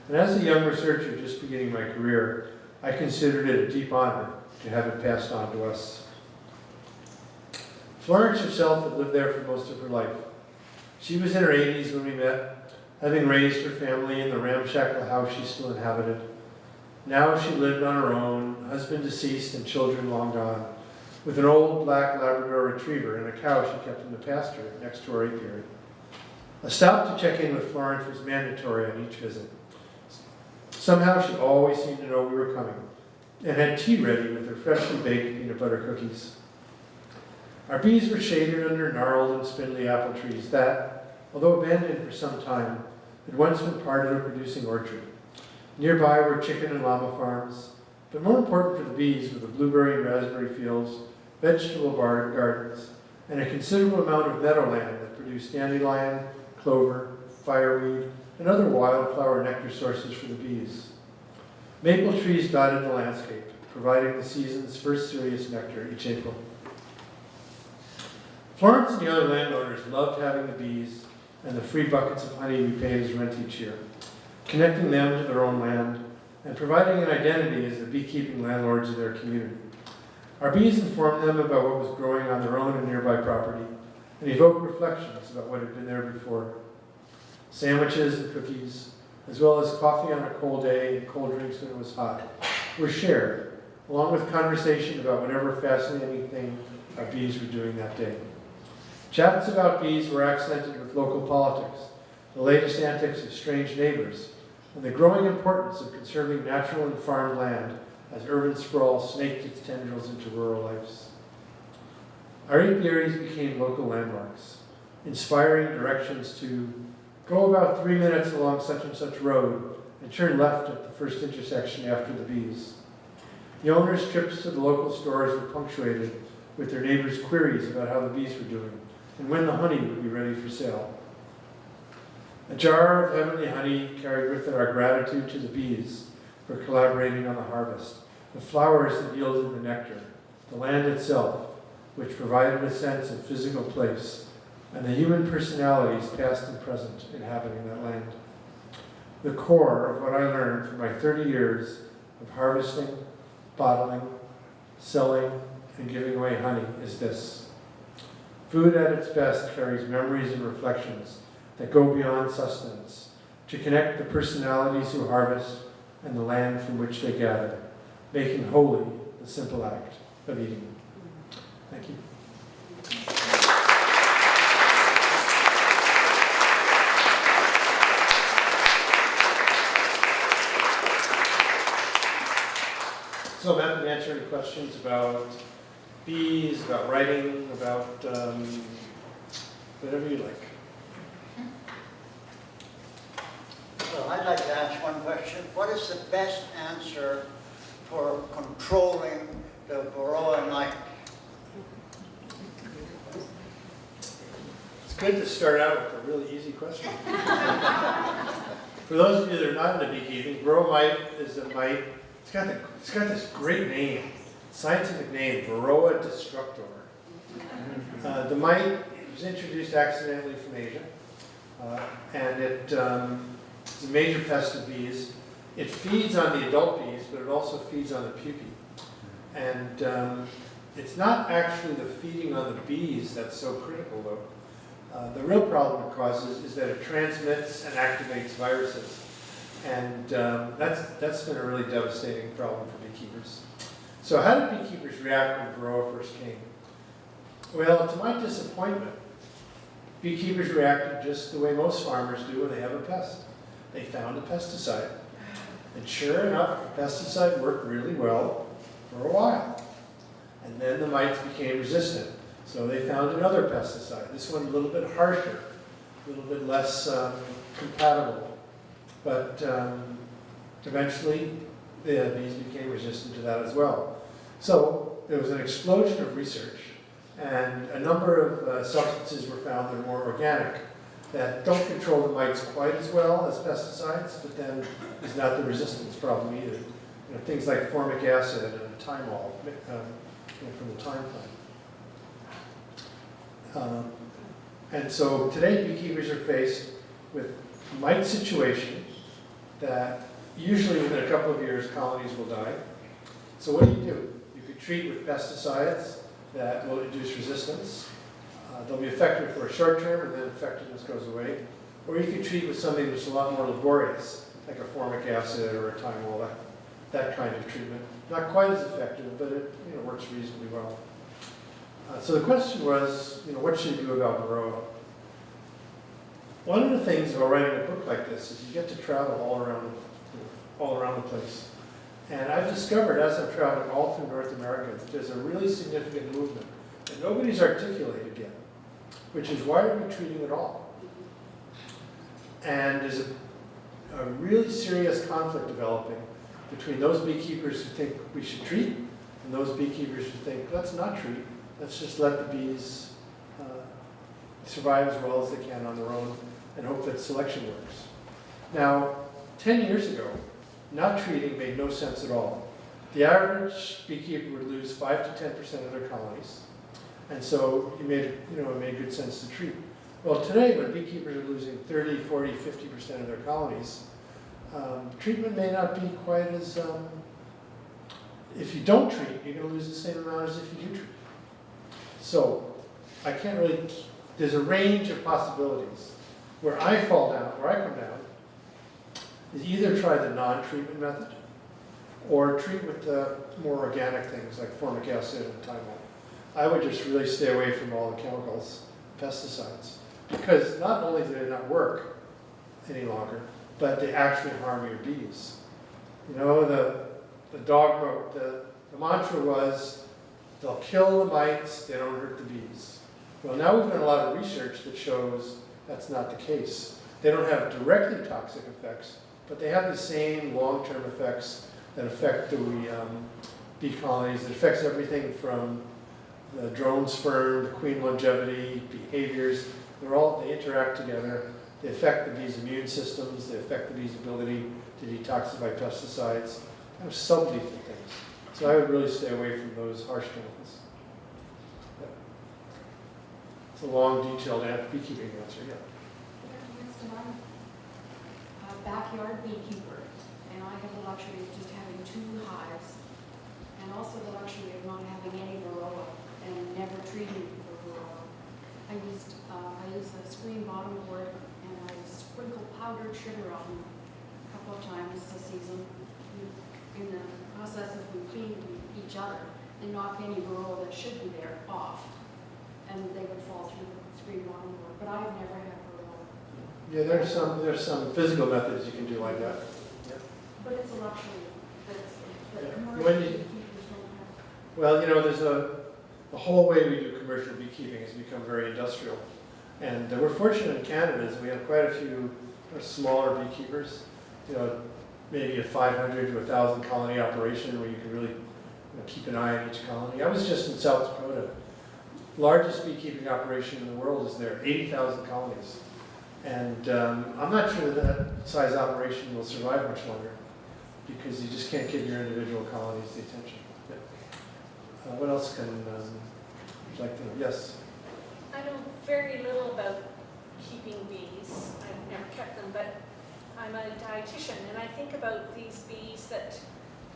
And as a young researcher just beginning my career, I considered it a deep honor to have it passed on to us. Florence herself had lived there for most of her life. She was in her 80s when we met, having raised her family in the ramshackle house she still inhabited. Now she lived on her own, husband deceased and children long gone, with an old black Labrador retriever and a cow she kept in the pasture next to our apiary. A stop to check in with Florence was mandatory on each visit. Somehow she always seemed to know we were coming, and had tea ready with her freshly baked peanut butter cookies. Our bees were shaded under gnarled and spindly apple trees that, although abandoned for some time, had once been part of a producing orchard. Nearby were chicken and llama farms, but more important for the bees were the blueberry and raspberry fields, vegetable gardens, and a considerable amount of meadowland that produced dandelion, clover, fireweed, and other wildflower nectar sources for the bees. Maple trees dotted the landscape, providing the season's first serious nectar each April. Florence and the other landowners loved having the bees and the free buckets of honey we paid as rent each year, connecting them to their own land and providing an identity as the beekeeping landlords of their community. Our bees informed them about what was growing on their own and nearby property and evoked reflections about what had been there before. Sandwiches and cookies, as well as coffee on a cold day and cold drinks when it was hot, were shared, along with conversation about whatever fascinating thing our bees were doing that day. Chats about bees were accented with local politics, the latest antics of strange neighbors, and the growing importance of conserving natural and farm land as urban sprawl snaked its tendrils into rural lives. Our apiaries became local landmarks, inspiring directions to go about 3 minutes along such and such road and turn left at the first intersection after the bees. The owners' trips to the local stores were punctuated with their neighbors' queries about how the bees were doing and when the honey would be ready for sale. A jar of heavenly honey carried with it our gratitude to the bees for collaborating on the harvest, the flowers that yielded the nectar, the land itself, which provided a sense of physical place, and the human personalities past and present inhabiting that land. The core of what I learned from my 30 years of harvesting, bottling, selling, and giving away honey is this. Food at its best carries memories and reflections that go beyond sustenance to connect the personalities who harvest and the land from which they gather, making holy the simple act of eating. Thank you. So I'm happy to answer any questions about bees, about writing, about whatever you like. Well, I'd like to ask one question. What is the best answer for controlling the Varroa mite? It's good to start out with a really easy question. For those of you that are not into beekeeping, Varroa mite is a mite. It's got this great name, scientific name, Varroa destructor. The mite was introduced accidentally from Asia, and it's a major pest of bees. It feeds on the adult bees, but it also feeds on the pupae. And it's not actually the feeding on the bees that's so critical, though. The real problem it causes is that it transmits and activates viruses. And that's been a really devastating problem for beekeepers. So how did beekeepers react when Varroa first came? Well, to my disappointment, beekeepers reacted just the way most farmers do when they have a pest. They found a pesticide. And sure enough, the pesticide worked really well for a while. And then the mites became resistant. So they found another pesticide. This one a little bit harsher, a little bit less compatible. But eventually, the bees became resistant to that as well. So there was an explosion of research, and a number of substances were found that are more organic, that don't control the mites quite as well as pesticides, but then is not the resistance problem either. You know, things like formic acid and thymol from the thyme plant. And so today, beekeepers are faced with mite situation that usually within a couple of years, colonies will die. So what do? You could treat with pesticides that will induce resistance. They'll be effective for a short term and then effectiveness goes away. Or you could treat with something that's a lot more laborious, like a formic acid or a thymol, that kind of treatment. Not quite as effective, but it works reasonably well. So the question was, what should you do about Varroa? One of the things about writing a book like this is you get to travel all around the place. And I've discovered as I'm traveling all through North America that there's a really significant movement that nobody's articulated yet, which is why are we treating it all? And there's a really serious conflict developing between those beekeepers who think we should treat and those beekeepers who think let's not treat, let's just let the bees survive as well as they can on their own and hope that selection works. Now, 10 years ago, not treating made no sense at all. The average beekeeper would lose 5 to 10% of their colonies, and so it made good sense to treat. Well, today, when beekeepers are losing 30, 40, 50% of their colonies, treatment may not be quite as, if you don't treat, you're going to lose the same amount as if you do treat. So I can't really, there's a range of possibilities. Where I fall down, where I come down, is either try the non-treatment method or treat with the more organic things like formic acid and thymol. I would just really stay away from all the chemicals, pesticides, because not only do they not work any longer, but they actually harm your bees. You know, the dogma, the mantra was, they'll kill the mites, they don't hurt the bees. Well, now we've done a lot of research that shows that's not the case. They don't have directly toxic effects, but they have the same long-term effects that affect the bee colonies. It affects everything from the drone sperm, the queen longevity, behaviors. They interact together. They affect the bees' immune systems. They affect the bees' ability to detoxify pesticides. Kind of sub-lethal things. So I would really stay away from those harsh chemicals. Yeah. It's a long, detailed beekeeping answer, yeah. Winston, I'm a backyard beekeeper, and I have the luxury of just having 2 hives, and also the luxury of not having any varroa and never treating for varroa. I used a screen bottom board, and I sprinkle powdered sugar on them a couple of times this season. In the process of them cleaning each other and knock any varroa that should be there off, and they would fall through the screen bottom board. But I've never had varroa. Yeah, there's some physical methods you can do like that. Yeah. But it's a luxury that Yeah. commercial When you- beekeepers don't have. Well, you know, there's the whole way we do commercial beekeeping has become very industrial. And we're fortunate in Canada is we have quite a few smaller beekeepers, you know, maybe a 500 to 1,000 colony operation where you can really keep an eye on each colony. I was just in South Dakota. Largest beekeeping operation in the world is there, 80,000 colonies. And I'm not sure that size operation will survive much longer because you just can't give your individual colonies the attention. Yeah. What else can you like to know? Yes? I know very little about keeping bees. I've never kept them, but I'm a dietitian, and I think about these bees that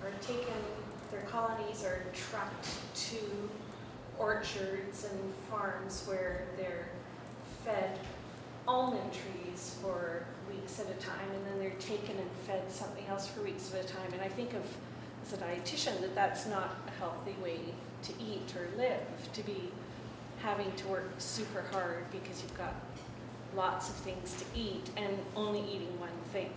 are taken, their colonies are trucked to orchards and farms where they're fed almond trees for weeks at a time, and then they're taken and fed something else for weeks at a time. And I think of, as a dietitian, that that's not a healthy way to eat or live, to be having to work super hard because you've got lots of things to eat and only eating one thing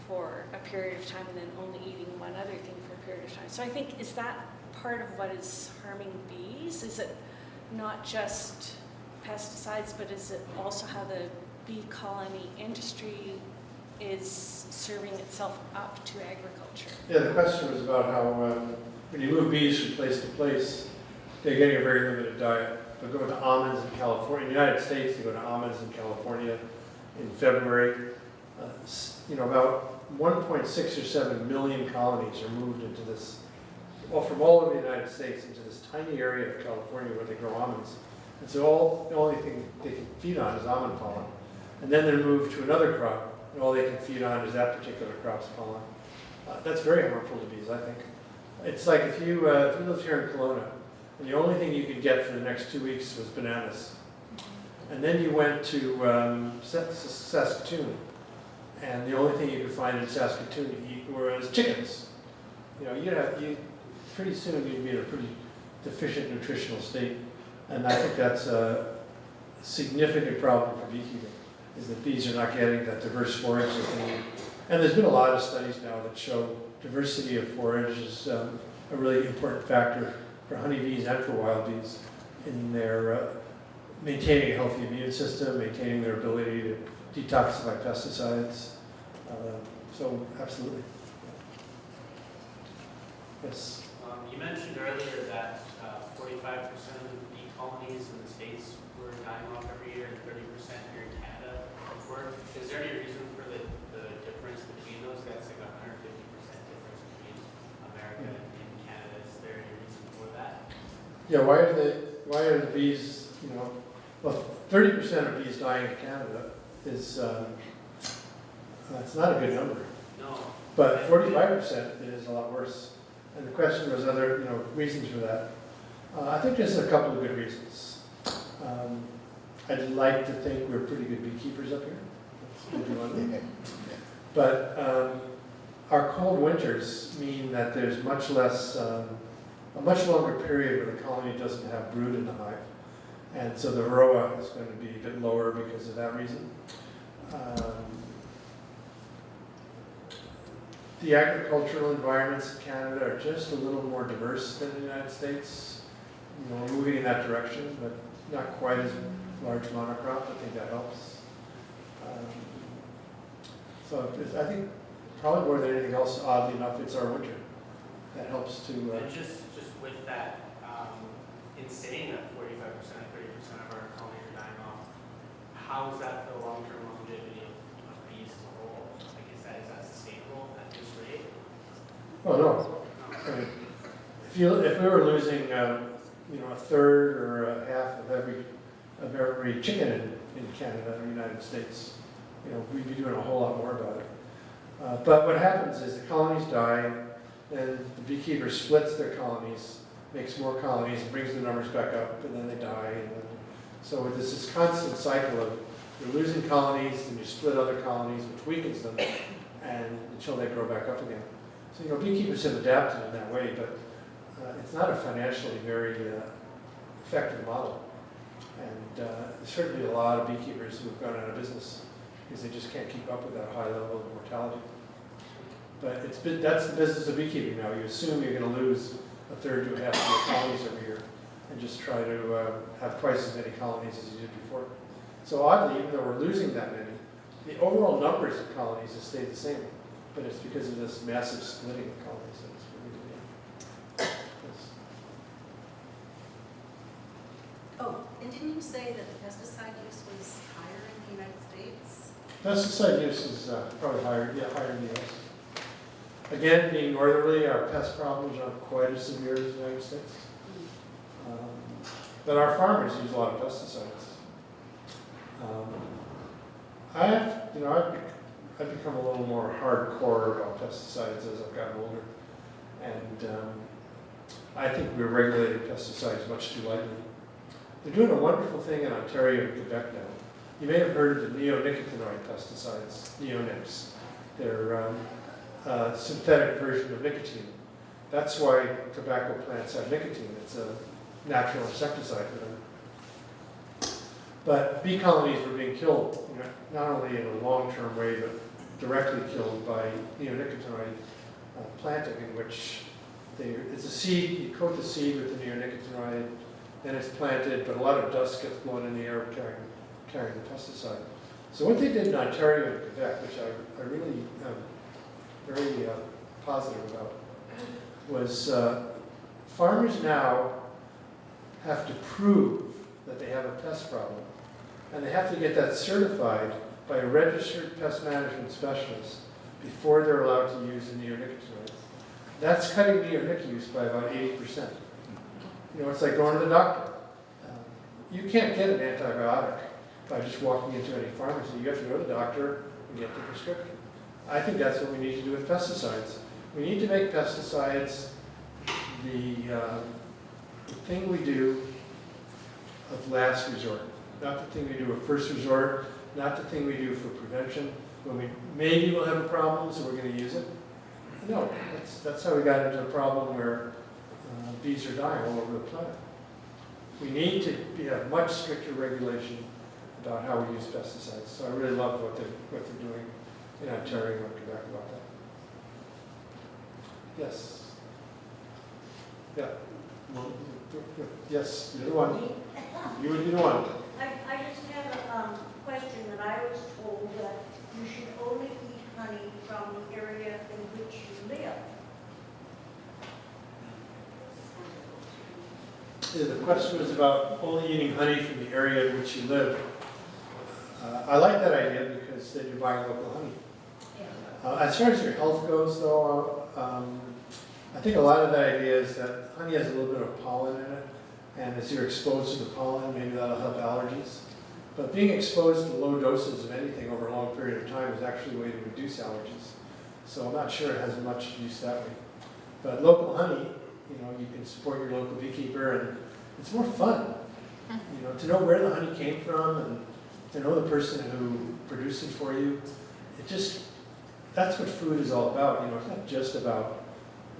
for a period of time and then only eating one other thing for a period of time. So I think, is that part of what is harming bees? Is it not just pesticides, but is it also how the bee colony industry is serving itself up to agriculture? Yeah, the question was about how when you move bees from place to place, they're getting a very limited diet. They'll go to almonds in California. In the United States, they go to almonds in California in February. About 1.6 or 7 million colonies are moved into this, well, from all over the United States into this tiny area of California where they grow almonds. And so the only thing they can feed on is almond pollen. And then they're moved to another crop, and all they can feed on is that particular crop's pollen. That's very harmful to bees, I think. It's like if you lived here in Kelowna, and the only thing you could get for the next 2 weeks was bananas. And then you went to Saskatoon, and the only thing you could find in Saskatoon to eat was chickens. Pretty soon you'd be in a pretty deficient nutritional state. And I think that's a significant problem for beekeeping, is that bees are not getting that diverse forage that they need. And there's been a lot of studies now that show diversity of forage is a really important factor for honeybees and for wild bees in their maintaining a healthy immune system, maintaining their ability to detoxify pesticides. So absolutely. Yes. You mentioned earlier that 45% of the bee colonies in the States were dying off every year and 30% here in Canada. Is there any reason for the difference between those? That's like 150% Yeah, why are the bees, you know, well, 30% of bees dying in Canada is, that's not a good number. No. But 45% is a lot worse. And the question was other, you know, reasons for that. I think there's a couple of good reasons. I'd like to think we're pretty good beekeepers up here. That's maybe one. But our cold winters mean that there's much less, a much longer period where the colony doesn't have brood in the hive. And so the varroa is going to be a bit lower because of that reason. The agricultural environments in Canada are just a little more diverse than the United States. You know, we're moving in that direction, but not quite as large monocrop. I think that helps. I think probably more than anything else, oddly enough, it's our winter that helps to. And just with that, in saying that 45%, 30% of our colonies are dying off, how is that for the long-term longevity of bees as a whole? Like, is that sustainable at this rate? Oh no. I mean, if we were losing, you know, a third or a half of every chicken in Canada or the United States, you know, we'd be doing a whole lot more about it. But what happens is the colonies die, and the beekeeper splits their colonies, makes more colonies, and brings the numbers back up, and then they die. And then, so there's this constant cycle of you're losing colonies, and you split other colonies, which weakens them, and until they grow back up again. So, you know, beekeepers have adapted in that way, but it's not a financially very effective model. And there's certainly a lot of beekeepers who have gone out of business because they just can't keep up with that high level of mortality. But that's the business of beekeeping now. You assume you're going to lose a third to a half of your colonies every year and just try to have twice as many colonies as you did before. So oddly, even though we're losing that many, the overall numbers of colonies have stayed the same. But it's because of this massive splitting of colonies that it's really doing. Yes. Oh, and didn't you say that the pesticide use was higher in the United States? Pesticide use is probably higher, higher in the US. Again, being northerly, our pest problems aren't quite as severe as the United States. But our farmers use a lot of pesticides. I've become a little more hardcore about pesticides as I've gotten older. And I think we're regulating pesticides much too lightly. They're doing a wonderful thing in Ontario and Quebec now. You may have heard of the neonicotinoid pesticides, neonics. They're a synthetic version of nicotine. That's why tobacco plants have nicotine. It's a natural insecticide for them. But bee colonies were being killed, you know, not only in a long-term way, but directly killed by neonicotinoid planting, in which it's a seed, you coat the seed with the neonicotinoid, then it's planted, but a lot of dust gets blown in the air carrying the pesticide. So what they did in Ontario and Quebec, which I really am very positive about, was farmers now have to prove that they have a pest problem. And they have to get that certified by a registered pest management specialist before they're allowed to use the neonicotinoids. That's cutting neonic use by about 80%. You know, it's like going to the doctor. You can't get an antibiotic by just walking into any pharmacy. You have to go to the doctor and get the prescription. I think that's what we need to do with pesticides. We need to make pesticides the thing we do of last resort, not the thing we do of first resort, not the thing we do for prevention, when maybe we'll have a problem, so we're going to use it. No, that's how we got into a problem where bees are dying all over the planet. We need to have much stricter regulation about how we use pesticides. So I really love what they're doing in Ontario and Quebec about that. Yes. Yeah. Yes, you're the one. You would be the one. I just have a question that I was told that you should only eat honey from the area in which you live. Yeah, the question was about only eating honey from the area in which you live. I like that idea because then you're buying local honey. As far as your health goes, though, I think a lot of the idea is that honey has a little bit of pollen in it, And as you're exposed to the pollen, maybe that'll help allergies. But being exposed to low doses of anything over a long period of time is actually a way to reduce allergies. So I'm not sure it has much use that way. But local honey, you can support your local beekeeper, and it's more fun, to know where the honey came from and to know the person who produced it for you. That's what food is all about. It's not just about,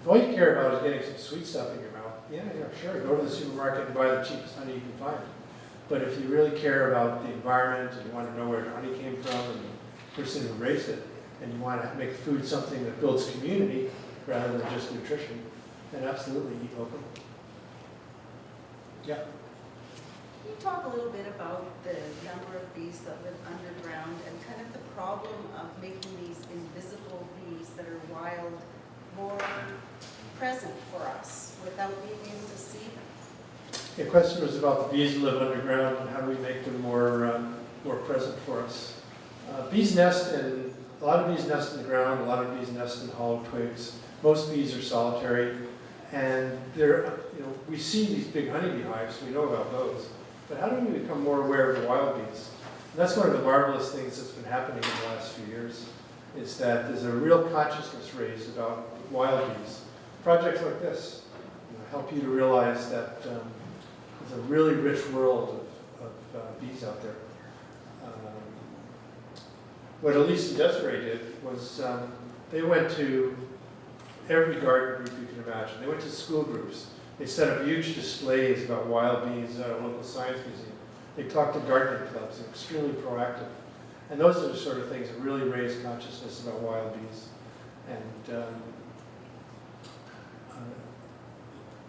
if all you care about is getting some sweet stuff in your mouth, yeah, sure, go to the supermarket and buy the cheapest honey you can find. But if you really care about the environment and you want to know where the honey came from and the person who raised it, and you want to make food something that builds community rather than just nutrition, then absolutely eat local. Yeah. Can you talk a little bit about the number of bees that live underground and kind of the problem of making these invisible bees that are wild more present for us without being able to see them? The question was about the bees that live underground and how do we make them more present for us. Bees nest in, a lot of bees nest in the ground, a lot of bees nest in hollow twigs. Most bees are solitary, and we see these big honeybee hives, we know about those. But how do we become more aware of the wild bees? And that's one of the marvelous things that's been happening in the last few years, is that there's a real consciousness raised about wild bees. Projects like this help you to realize that there's a really rich world of bees out there. What Elise and Desiree did was they went to every garden group you can imagine. They went to school groups. They set up huge displays about wild bees at a local science museum. They talked to gardening clubs. They're extremely proactive. And those are the sort of things that really raise consciousness about wild bees. And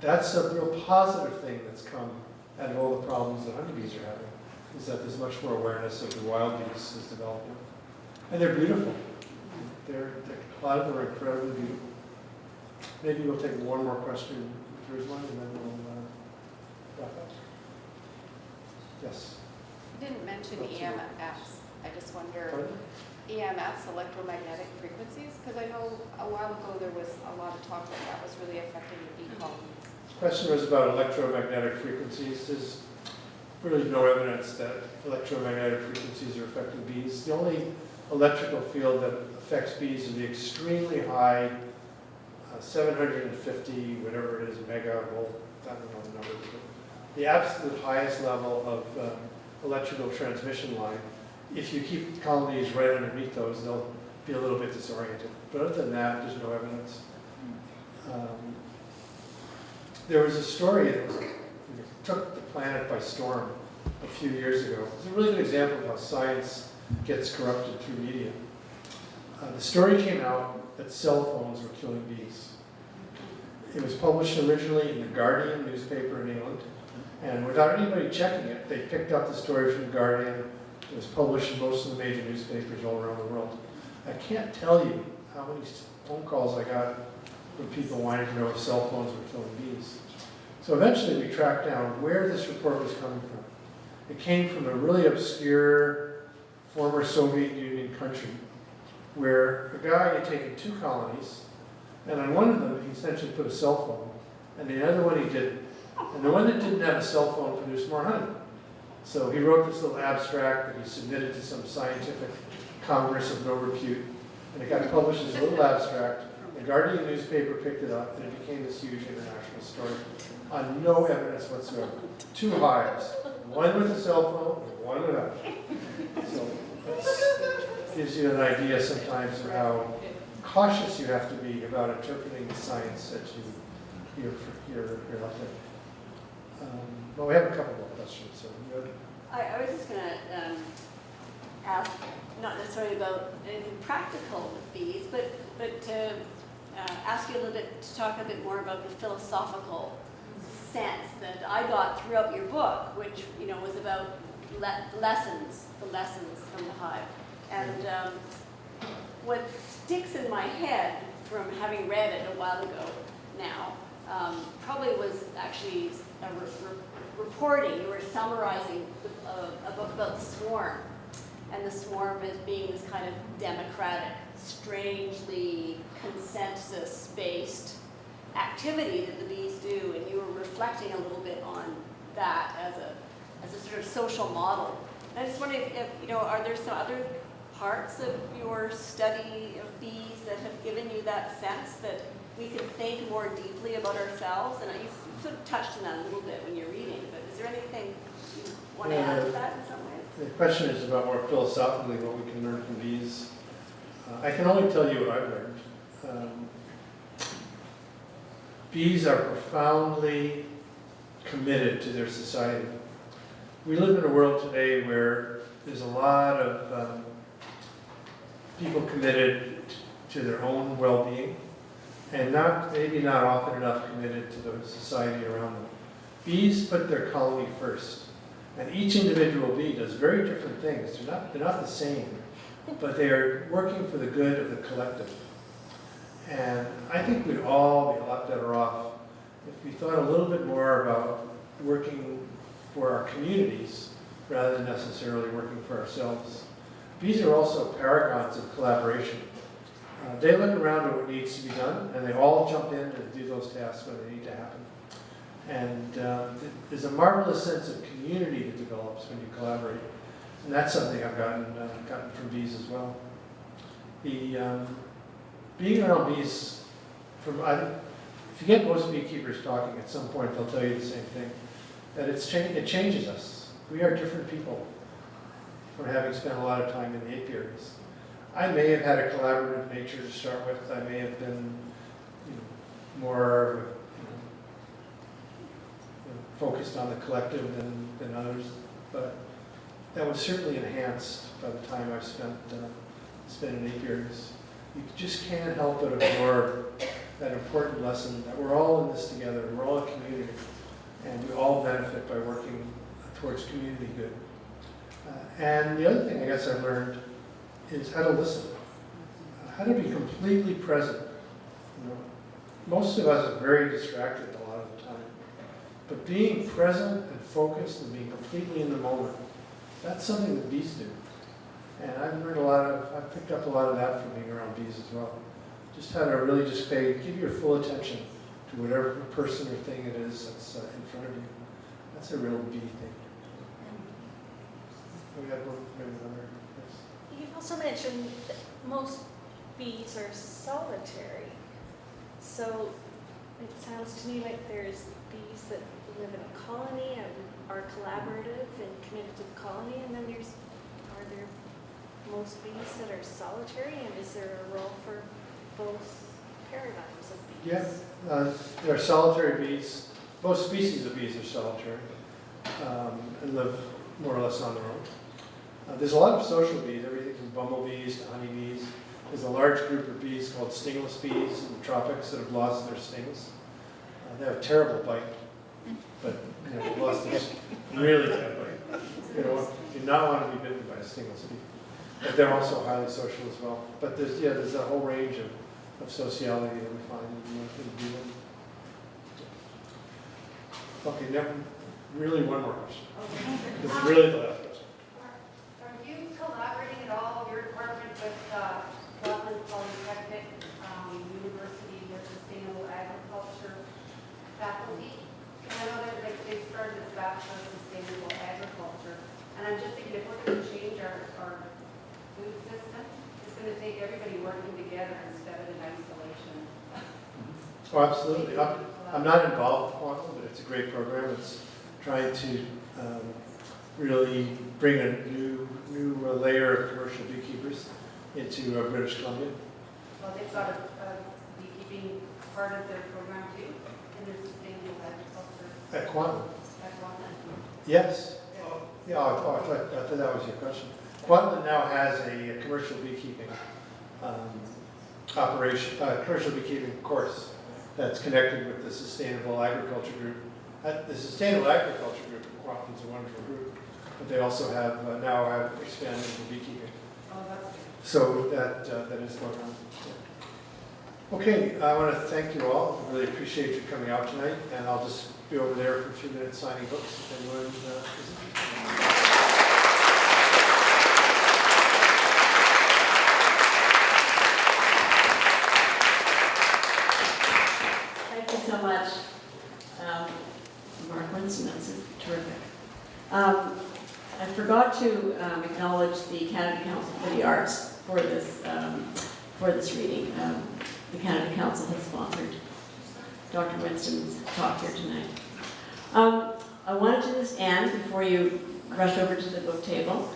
that's a real positive thing that's come out of all the problems that honeybees are having, is that there's much more awareness of the wild bees is developing. And they're beautiful. A lot of them are incredibly beautiful. Maybe we'll take one more question, if there's one, and then we'll wrap up. Yes? You didn't mention EMFs. I just wonder, Pardon? EMFs, electromagnetic frequencies, because I know a while ago there was a lot of talk that that was really affecting the bee colonies. The question was about electromagnetic frequencies. There's really no evidence that electromagnetic frequencies are affecting bees. The only electrical field that affects bees is the extremely high 750, whatever it is, megavolt, I don't know the numbers, but the absolute highest level of electrical transmission line. If you keep colonies right underneath those, they'll be a little bit disoriented. But other than that, there's no evidence. There was a story that took the planet by storm a few years ago. It's a really good example of how science gets corrupted through media. The story came out that cell phones were killing bees. It was published originally in the Guardian newspaper in England, and without anybody checking it, they picked up the story from the Guardian. It was published in most of the major newspapers all around the world. I can't tell you how many phone calls I got from people wanting to know if cell phones were killing bees. So eventually we tracked down where this report was coming from. It came from a really obscure former Soviet Union country where a guy had taken 2 colonies, and on one of them he essentially put a cell phone, and the other one he didn't. And the one that didn't have a cell phone produced more honey. So he wrote this little abstract that he submitted to some scientific congress of no repute, and it got published as a little abstract. The Guardian newspaper picked it up, and it became this huge international story on no evidence whatsoever. 2 hives, one with a cell phone and one without. So that gives you an idea sometimes of how cautious you have to be about interpreting the science that you hear out there. Well, we have a couple more questions. So I was just going to ask, not necessarily about anything practical with bees, but to ask you a little bit, to talk a bit more about the philosophical sense that I got throughout your book, which was about the lessons from the hive. And what sticks in my head from having read it a while ago now, probably was actually reporting, you were summarizing a book about the swarm, and the swarm as being this kind of democratic, strangely consensus-based activity that the bees do, and you were reflecting a little bit on that as a sort of social model. And I just wonder if, are there some other parts of your study of bees that have given you that sense that we can think more deeply about ourselves? And you sort of touched on that a little bit when you're reading, but is there anything you want to add to that in some ways? The question is about more philosophically what we can learn from bees. I can only tell you what I've learned. Bees are profoundly committed to their society. We live in a world today where there's a lot of people committed to their own well-being, and maybe not often enough committed to the society around them. Bees put their colony first, and each individual bee does very different things. They're not the same, but they are working for the good of the collective. And I think we'd all be a lot better off if we thought a little bit more about working for our communities rather than necessarily working for ourselves. Bees are also paragons of collaboration. They look around at what needs to be done, and they all jump in to do those tasks when they need to happen. And there's a marvelous sense of community that develops when you collaborate, and that's something I've gotten from bees as well. Being around bees, if you get most beekeepers talking, at some point they'll tell you the same thing, that it changes us. We are different people from having spent a lot of time in the apiaries. I may have had a collaborative nature to start with. I may have been more focused on the collective than others, but that was certainly enhanced by the time I've spent in apiaries. You just can't help but absorb that important lesson that we're all in this together, we're all a community, and we all benefit by working towards community good. And the other thing I guess I've learned is how to listen, how to be completely present. Most of us are very distracted a lot of the time, but being present and focused and being completely in the moment, that's something that bees do. And I've picked up a lot of that from being around bees as well. Just how to really give your full attention to whatever person or thing it is that's in front of you. That's a real bee thing. We have maybe another. Yes. You've also mentioned that most bees are solitary. So it sounds to me like there's bees that live in a colony and are collaborative and committed to the colony, and then are there most bees that are solitary, and is there a role for both paradigms of bees? Yes, there are solitary bees. Most species of bees are solitary and live more or less on their own. There's a lot of social bees, everything from bumblebees to honeybees. There's a large group of bees called stingless bees in the tropics that have lost their stings. They have a terrible bite, but they've lost their really bad bite. You do not want to be bitten by a stingless bee. But they're also highly social as well. But there's a whole range of sociality that we find in bee life. Okay, now really one more question. This is really the last question. Are you collaborating at all, your department, with Kelowna Polytechnic University, their sustainable agriculture faculty? And I know that they started this bachelor of sustainable agriculture, and I'm just thinking if we're going to change our food system, it's going to take everybody working together instead of in isolation. Oh, absolutely. I'm not involved in Quantum, but it's a great program. It's trying to really bring a new layer of commercial beekeepers into British Columbia. Well, they've got a beekeeping part of their program too, in their sustainable agriculture. At Quantum? At Quantum. Yes. Yeah, I thought that was your question. Quantum now has a commercial beekeeping commercial beekeeping course that's connected with the Sustainable Agriculture Group. The Sustainable Agriculture Group at Quantum is a wonderful group, but they also now have expanded into beekeeping. Oh, that's good. So that is going on. Yeah. Okay, I want to thank you all. I really appreciate you coming out tonight, and I'll just be over there for a few minutes signing books if anyone is interested. Thank you so much, Mark Winston. to acknowledge the Canada Council for the Arts for this reading. The Canada Council has sponsored Dr. Winston's talk here tonight. I wanted to just end, before you rush over to the book table,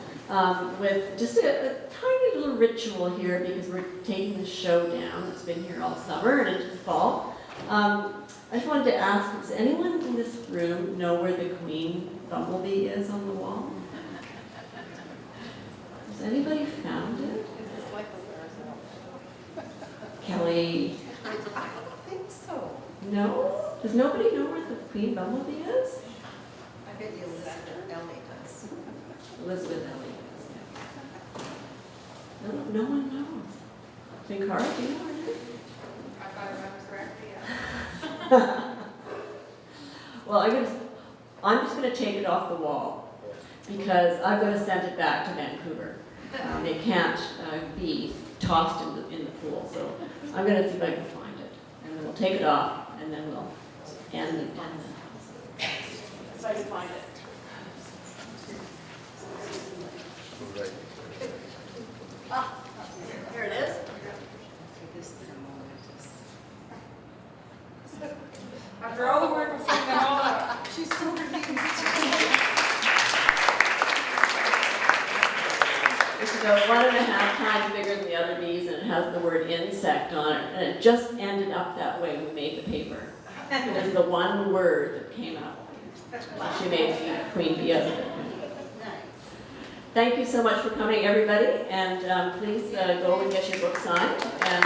with just a tiny little ritual here, because we're taking the show down. It's been here all summer and into the fall. I just wanted to ask, does anyone in this room know where the Queen Bumblebee is on the wall? Has anybody found it? Is this like a Kelly? I don't think so. No? Does nobody know where the Queen Bumblebee is? I bet you Elizabeth Ellie does. Elizabeth Ellie. No, no one knows. Vinkara, do you know where it is? If I remember correctly, yeah. Well, I'm just going to take it off the wall because I'm going to send it back to Vancouver. It can't be tossed in the pool, so I'm going to see if I can find it. And then we'll take it off, and then we'll end the So I can find it. Ah, here it is. This is a moment. After all the work of putting them all up. She's so relieved. It's about 1.5 times bigger than the other bees, and it has the word insect on it, and it just ended up that way when we made the paper. It was the one word that came out. She made the queen bee out of it. Thank you so much for coming, everybody, and please go and get your book signed. And